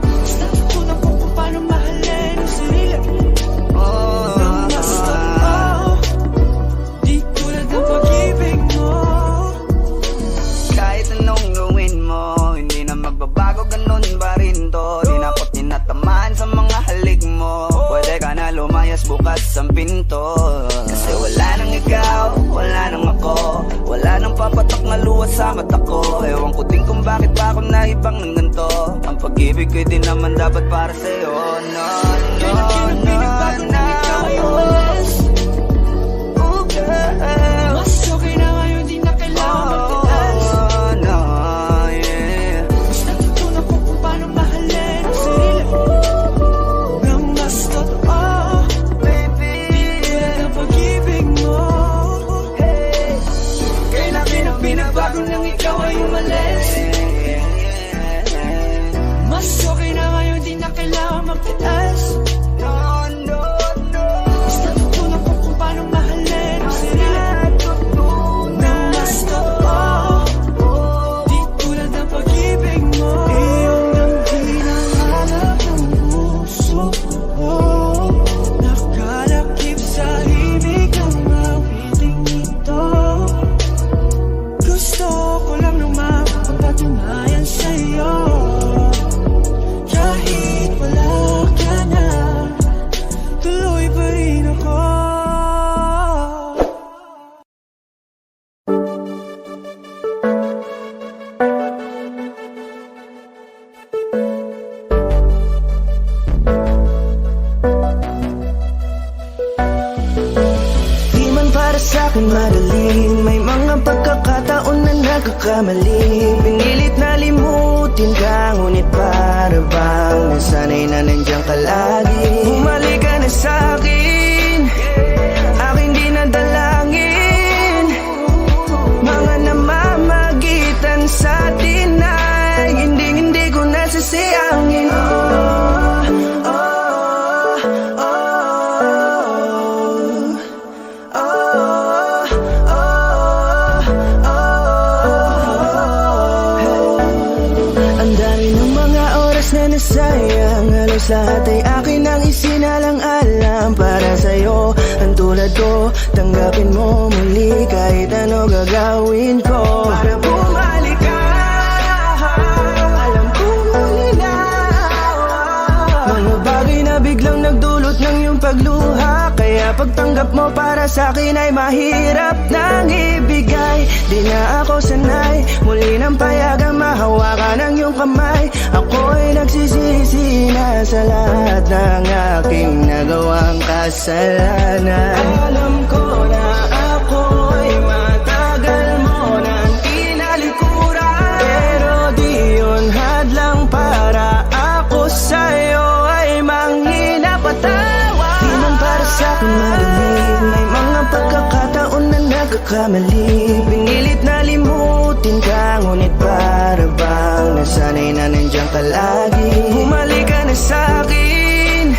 Mas natutunan ko kung paano mahalin ang sarili nang mas totoo. Di tulad ng pag-ibig mo. kahit anong gawin mo, hindi na magbabago, ganun pa rin to. Di na ako tinatamaan sa mga halik mo. Pwede ka na lumayas, bukas ang pinto. Kasi wala nang ikaw, wala nang ako. Wala nang papatok na luwas sa mata ko. Ewan ko bang ng ganito? Ang pag-ibig ko'y di naman dapat para sa'yo. No, no, no, no. Oh, girl. Mas okay na ngayon, di na kailangan magtiis. Oh, no, yeah. Mas natutunan ko kung paano mahalin ang sarili nang mas totoo. Baby, Ang pag-ibig mo, kailan binabago nang ikaw ay umalis. Mas okay na ngayon, di na kailangan magtiis. No, no, no. Mas natutunan ko kung paano mahalin ang sarili nang mas totoo. Di tulad ng pag-ibig mo, iyong nang hinahanap ng puso ko. Nakalakip sa himig ang awiting ito. Gusto ko lang nung mapapatunayan sa'yo, kahit wala ka na, tuloy pa rin ako. Di man para sa'kin madali, may mga pagkakataon na nagkakamali. Pinilit na limutin ka, ngunit para bang nasanay na nandiyan ka lagi. Bumalik ka na sa'kin, aking di na dalangin. Mga namamagitan sa atin ay hindi ko nasasayangin. Ang dami ng mga oras na nasayang, halos lahat ay akin ang isinalang-alam para sa'yo. Ang tulad ko, tanggapin mo muli kahit ano gagawin ko para bumalik ka. Alam kong malinaw, mga bagay na biglang nagdulot ng iyong pagluha. Kaya pagtanggap mo para sa'kin ay mahirap nang ibigay. Di na ako sanay, muli nang payagang mahawakan ang iyong kamay. Ako'y nagsisisi na sa lahat ng aking nagawang kasalanan. Alam ko na ako'y matagal mo nang tinalikuran, pero di yun hadlang para ako sa'yo ay manginapatawa. Di man para sa'kin madali, may mga pagkakataon na nagkakamali. Pinilit na limutin ka, ngunit para bang nasanay na nandiyan ka lagi. Bumalik ka na sa'kin,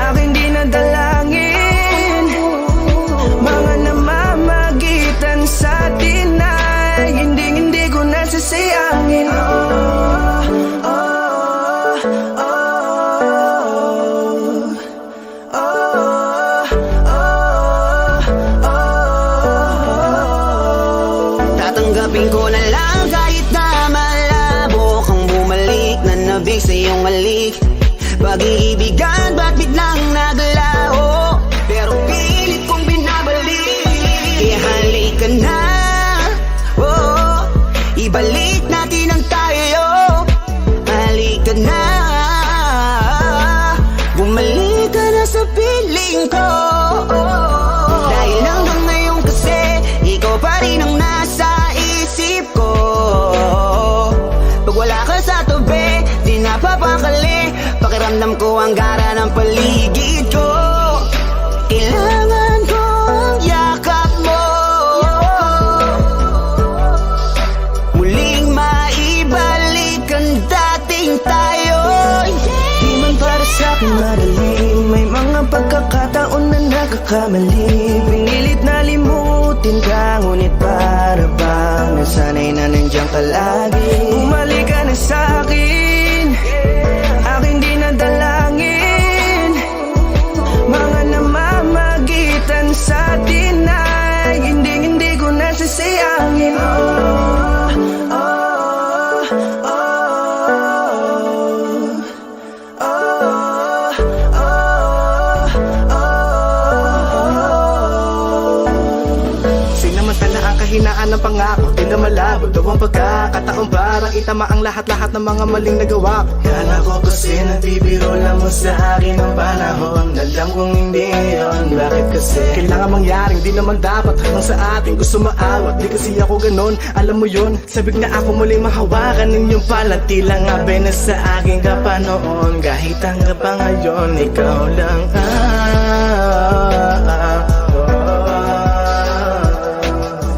aking di na dalangin. Mga namamagitan sa atin ay hindi ko nasasayangin. Tatanggapin ko na lang kahit na malabo kang bumalik na nabig sa iyong halik. Pag-iibigan ba't biglang naglaho, pero pilit kong binabalik. Kaya halika na, oh, ibalik natin ang tayo. Halika na, bumalik ka na sa piling ko. Dahil hanggang ngayon kasi ikaw pa rin ang nasa isip ko. Pag wala ka sa tabi, di napapakali. Pakiramdam ko ang gara ng paligid ko. Kailangan ko ang yakap mo, muling maibalik ang dating tayo. Di man para sa'kin madali, may mga pagkakataon na nagkakamali. Pinilit na limutin ka, ngunit para bang nasanay na nandiyan ka lagi. Bumalik ka na sa'kin, aking di na dalangin. Mga namamagitan sa atin ay hindi ko nasasayangin. kahinaan ng pangako, di na malabo daw ang pagkakataon para itama ang lahat-lahat ng mga maling nagawa ko. Kala ko kasi nagbibiro lang mo sa akin ang panahon. Alam kong hindi yun, bakit kasi kailangan mangyaring di naman dapat hanggang sa atin gusto maawat. Di kasi ako ganon, alam mo yun. Sabik na ako muling mahawakan ninyong palat. Tila nga na sa akin ka pa noon. Kahit hanggang pa ngayon, ikaw lang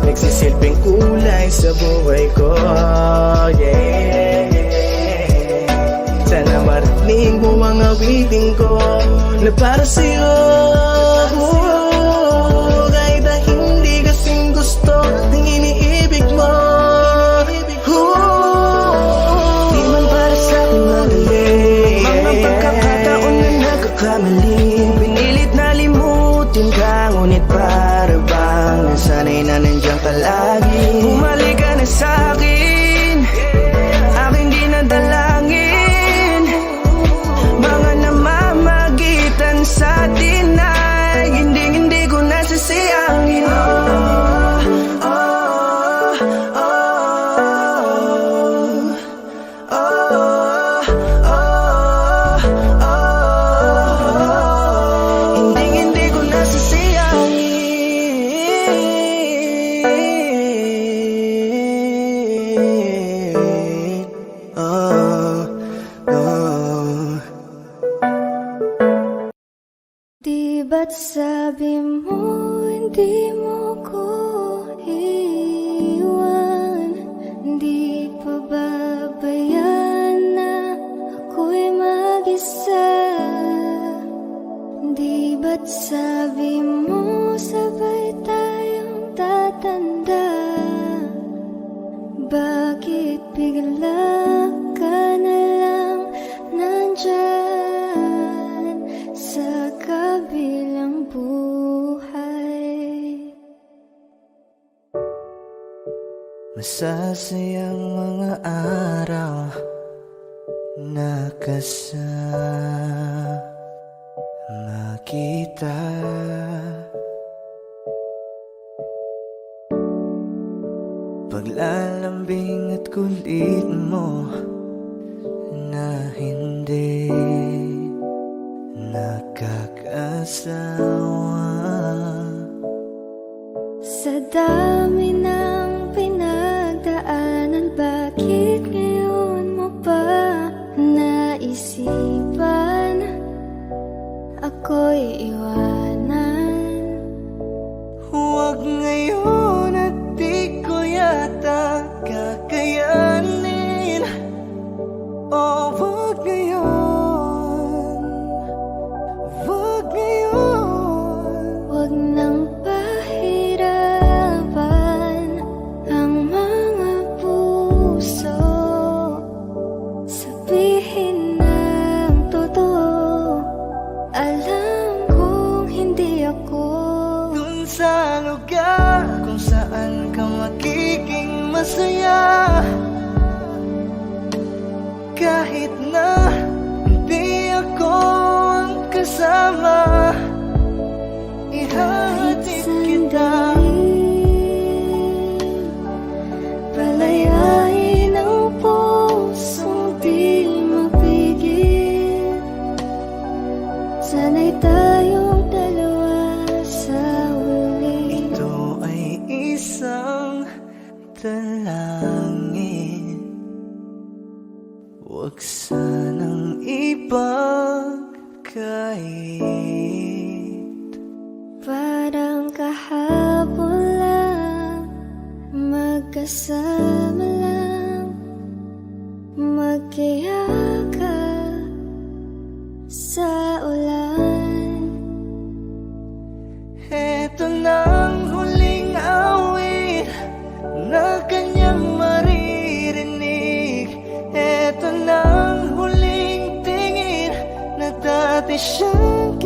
nagsisilbing kulay sa buhay ko, yeah. Sana marinig mo ang awitin ko na para sa'yo, kahit na hindi kasing gusto ng iniibig mo. Di man para sa'kin madali, mga pagkakataon na nagkakamali. Pinilit na limutin ka, ngunit para bang nasanay na nandiyan ka lagi. Bumalik ka na sa'kin, aking dinadalangin. Mga namamagitan sa atin ay hindi ko nasasayangin. Hindi ko nasasayangin. Di ba't sabi mo hindi mo ko iwan? Di pa babayan na ako'y mag-isa? Di ba't sabi mo sabay tayong tatanda? Bakit bigla ka na lang nandyan sa kabilang buhay? Masasayang mga araw na kasama kita. Paglalambing at kulit mo na hindi nakakasawa. Sa dami ng pinagdaanan, bakit ngayon mo pa naisipan ako'y iwanan? Huwag ngayon at di ko yata kakayanin. Oh, huwag ngayon, huwag ngayon. Huwag nang pahirapan ang mga puso. Sabihin ng totoo, alam kong hindi ako Dun sa lugar kung saan ka magiging masaya. Kahit na hindi ako ang kasama, ihahatid kita. palayain ang pusong di mapigil. Sana'y tayong dalawa sa huli. Ito ay isang dalangin, huwag sanang ipagkait. Parang kahapon lang, magkasama lang, magkayakap sa ulan. Eto nang huling awit na kanyang maririnig. Eto nang huling tingin na dati siyang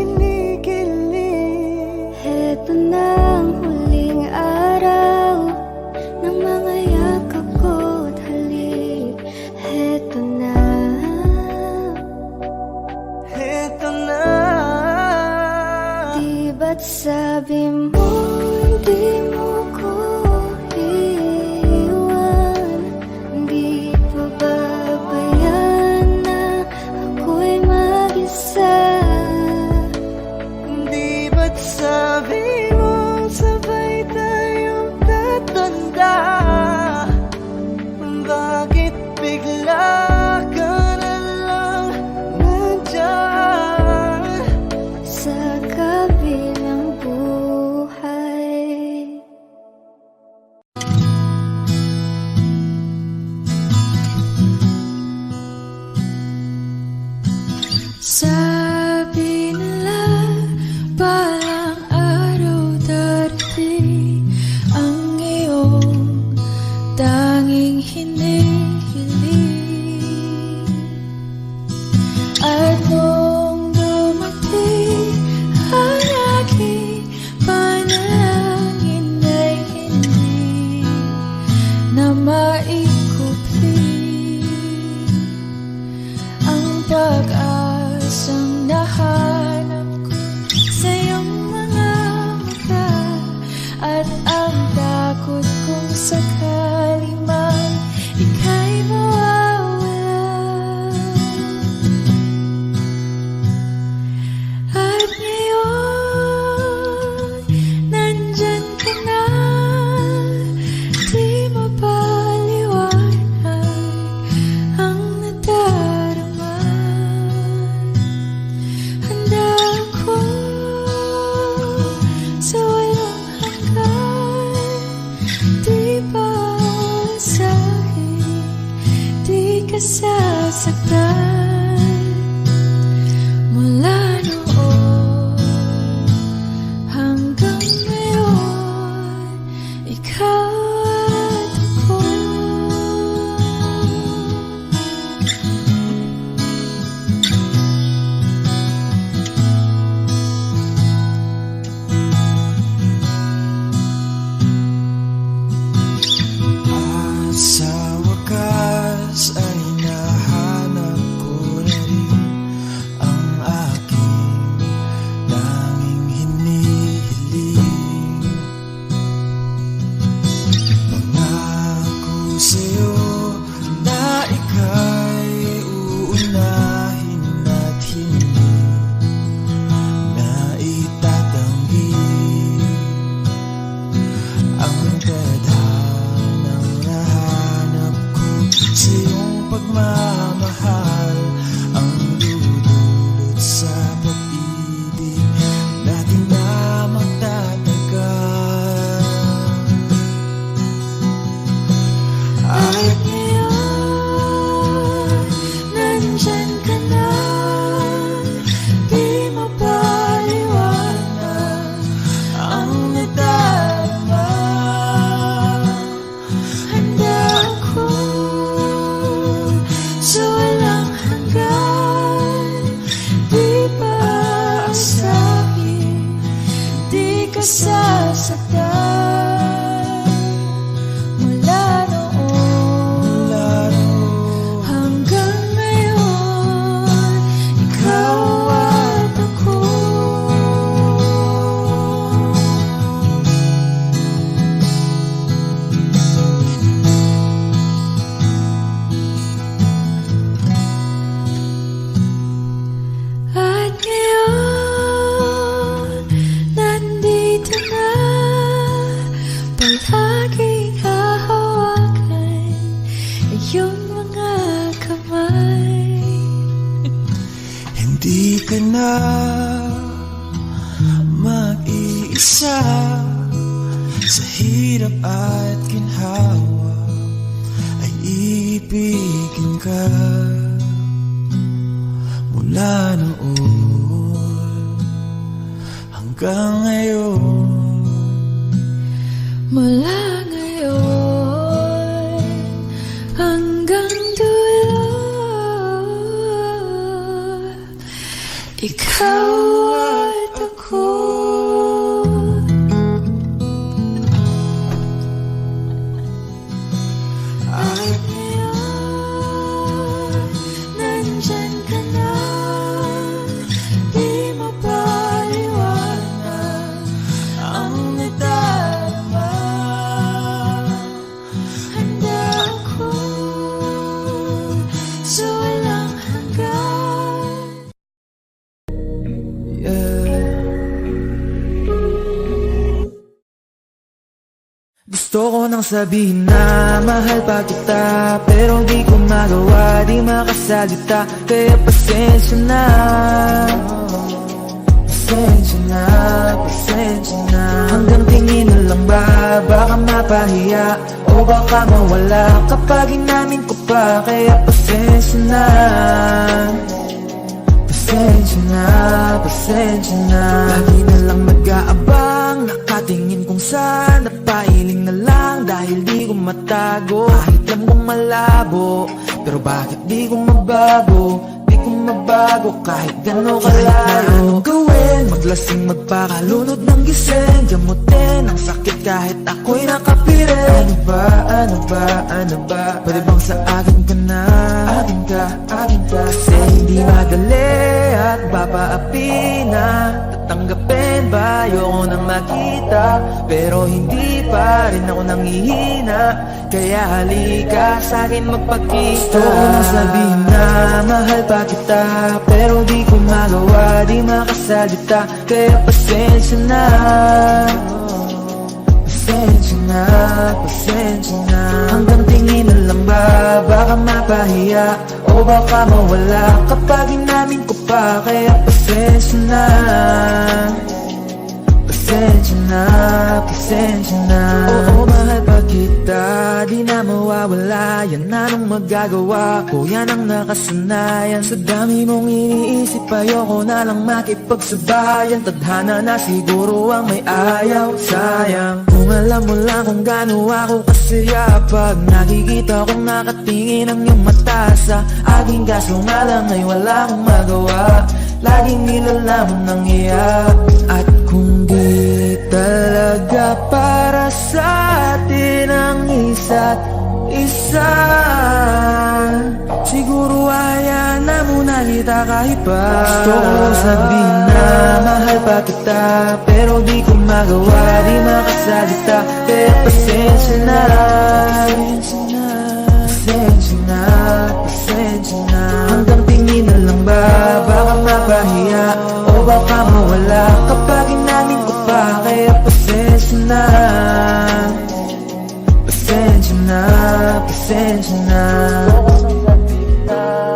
bigla ka na lang nandyan sa kabilang buhay. Sabi nila parang araw darating ang iyong tanging hinihiling. At nung dumating ang aking panalangin ay hindi na maikupli ang pag-asang nahanap ko sa iyong mga mata at ang takot kong sakali man ika'y mawawala. At ngayon, nandyan ka na, di mapaliwanag ang nadarama. Handa ako sa walang hanggan, di paasahin, di ka sasaktan. Mula noon hanggang ngayon, ikaw at ako. At sa wakas ay nahanap ko na rin ang aking tanging hinihiling. Pangako sa'yo na ika'y uunahin at hindi na itatanggi ang tadhanang nahanap ko sa iyong pagmamahal, ang dudulot sa pag-ibig natin na magtatagal. At ngayon, nandyan ka na, di mapaliwanag ang nadarama. Handa ako sa walang hanggan, di paasahin, di ka sasaktan. Mula noon hanggang ngayon, ikaw at ako. At ngayon, nandito na, palaging hahawakan iyong mga kamay. Hindi ka na mag-iisa sa hirap at ginhawa, ay ibigin ka. Mula noon hanggang ngayon, Mula ngayon hanggang dulo, ikaw at ako. At ngayon, nandyan ka na, di mapaliwanag ang nadarama. Handa ako sa walang hanggan. Gusto ko ko nang sabihin na mahal pa kita, pero di ko magawa, di makasalita. Kaya pasensya na, pasensya na, pasensya na. Hanggang tingin na lang ba, baka mapahiya o baka mawala kapag inamin ko pa. Kaya pasensya na, pasensya na, pasensya na. Lagi na lang nag-aabang, nakatingin kung saan, napailing na lang dahil di ko matago. Kahit alam kong malabo, pero bakit di ko mabago? Di ko mabago kahit gano'n kalayo. Kahit na anong gawin, maglasing, magpakalunod ng gising, gamutin ang sakit kahit ako'y nakapirin. Ano ba, ano ba, ano ba? Pwede bang sa akin ka na? Akin ka, akin ka. Kasi hindi madali at papaapi na. Tatanggapin ba? Ayoko nang makita, pero hindi pa rin ako nangihina. Kaya halika sa'kin magpakita. Gusto ko nang sabihin na mahal pa kita, pero di ko magawa, di makasalita. Kaya pasensya na, pasensya na, pasensya na. Hanggang tingin na lang ba, baka mapahiya o baka mawala kapag inamin ko pa. Kaya pasensya na, pasensya na, pasensya na. Oo, mahal pa kita, di na mawawala. Yan na nung magagawa ko, yan ang nakasanayan. Sa dami mong iniisip, ayoko na lang makipagsabayan. Tadhana na siguro ang may ayaw, sayang. Kung alam mo lang kung gaano ako kasaya pag nakikita kong nakatingin ang iyong mata sa aking. Kaso nga lang ay wala akong magawa, laging nilalamon ng iyak. At kung di talaga para sa atin ang isa't isa, siguro hayaan na muna kita kahit pa. Gusto ko sabihin na mahal pa kita, pero di ko magawa, di makasalita. Kaya pasensya na, pasensya na, pasensya na. Hanggang tingin na lang ba, baka mapahiya o baka mawala kapag inamin ko pa. Kaya pasensya na, pasensya na, pasensya na.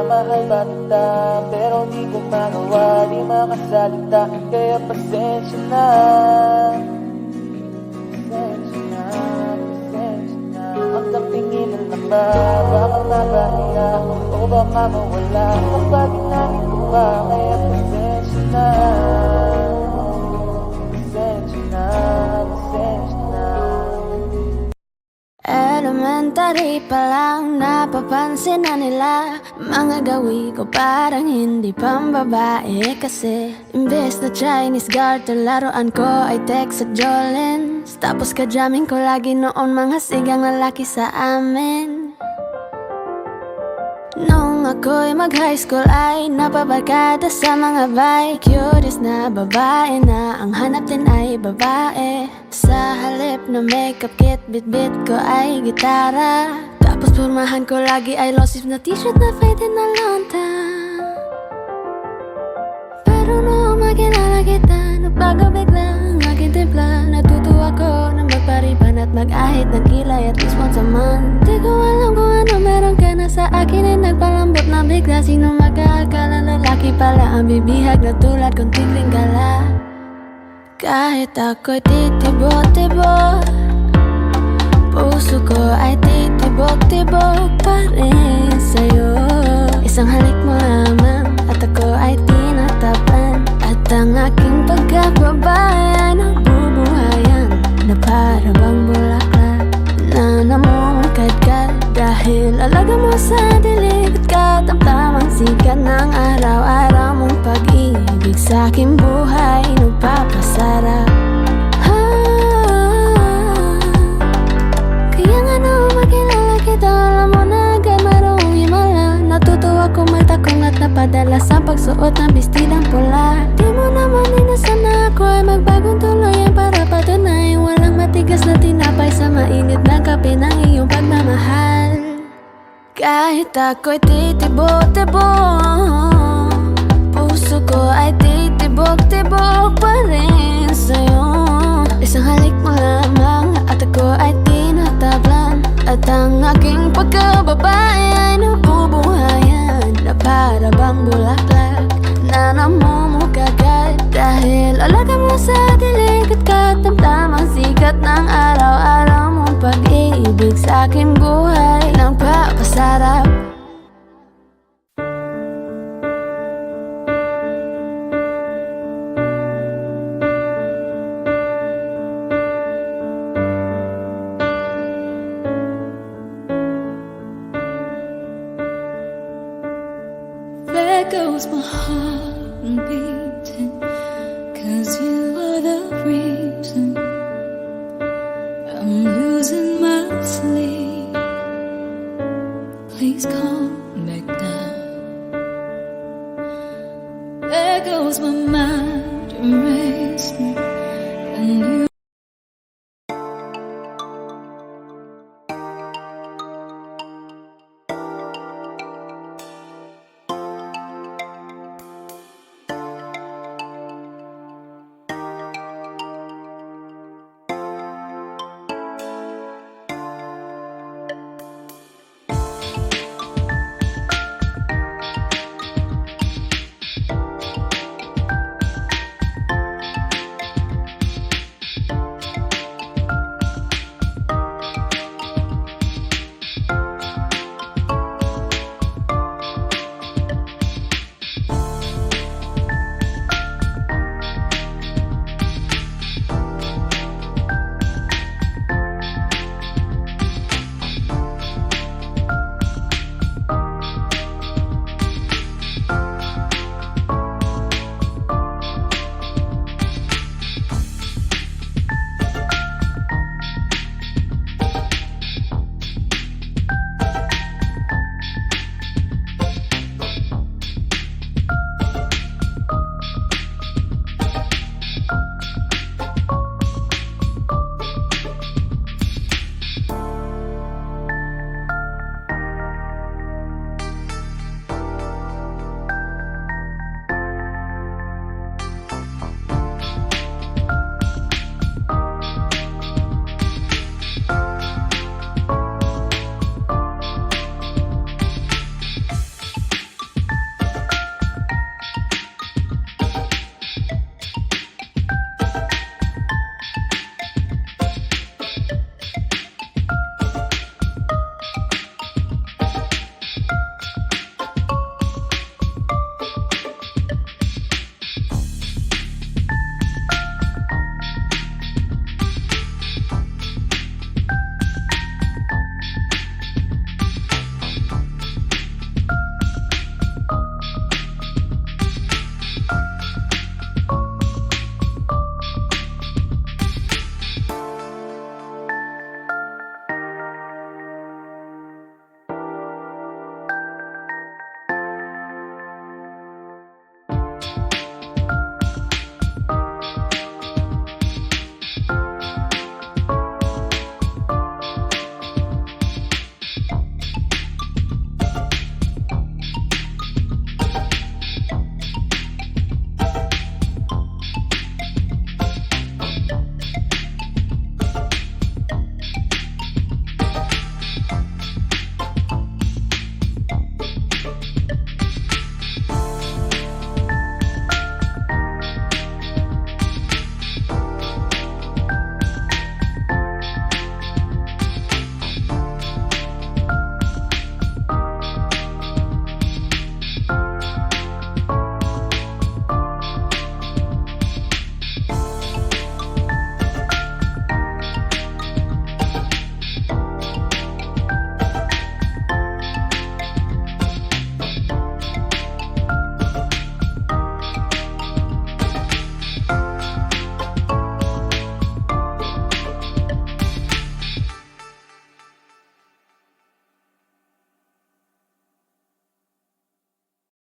Mahal ba kita, pero di ko magawa, di makasalita. Kaya pasensya na, pasensya na, pasensya na. Hanggang tingin na lang ba, baka mapahiya o baka mawala kapag inamin ko pa. Kaya pasensya na, pasensya na, pasensya na. Elementary pa lang napapansin na nila mga gawi ko parang hindi pambabae. Kasi imbes na Chinese garter, laruan ko ay Tex at Jolens. Tapos ka-jamming ko lagi noon mga sigang lalaki sa amin. Nung ako'y mag-high school ay napabarkada sa mga bike. Curious na babae na ang hanap din ay babae. Sa halip na makeup kit, bit-bit ko ay gitara. Tapos pormahan ko lagi ay low sleeve na t-shirt na faded na lonta. Pero noong makilala kita, nagbago bigla ang aking timpla. Natutuwa ko na magpariban at mag-ahit ng kilay at least once a month. Di ko alam kung ano meron ka na sa akin ay nagpalambot na bigla. Sino mag-aakala lalaki pala ang bibihag na tulad kong tigling gala. Kahit ako'y titibok-tibok, puso ko ay titibok-tibok pa rin sa'yo. Isang halik mo lamang at ako ay tinatapan. At ang aking pagkababayan ang bubuhayan na para bang bulaklak na namumungkad-kad. Dahil alaga mo sa dilig at katamtamang sikat ng araw-araw mong pag-ibig sa aking buhay nagpapasarap. Kaya nga nung makilala kita, alam mo na agad marunong himala. Natutuwa ko may takong at napadala sa pagsuot ng bestidang pula. Di mo naman inasan na ako ay magbagong tuluyan para patunay walang matigas na tinapay sa mainit na kape ng iyong pagmamahal. Kahit ako'y titibok-tibok, puso ko ay titibok-tibok pa rin sa'yo. Isang halik mo lamang at ako ay tinatapos. At ang aking pagkababae ay nabubuhayan na para bang bulaklak na namumukagad. Dahil alaga mo sa dilig at katamtamang sikat ng araw-araw mong pag-ibig sa aking buhay nagpapasarap. There goes my heart beating, 'cause you are the reason I'm losing my sleep. Please come back now. There goes my mind racing,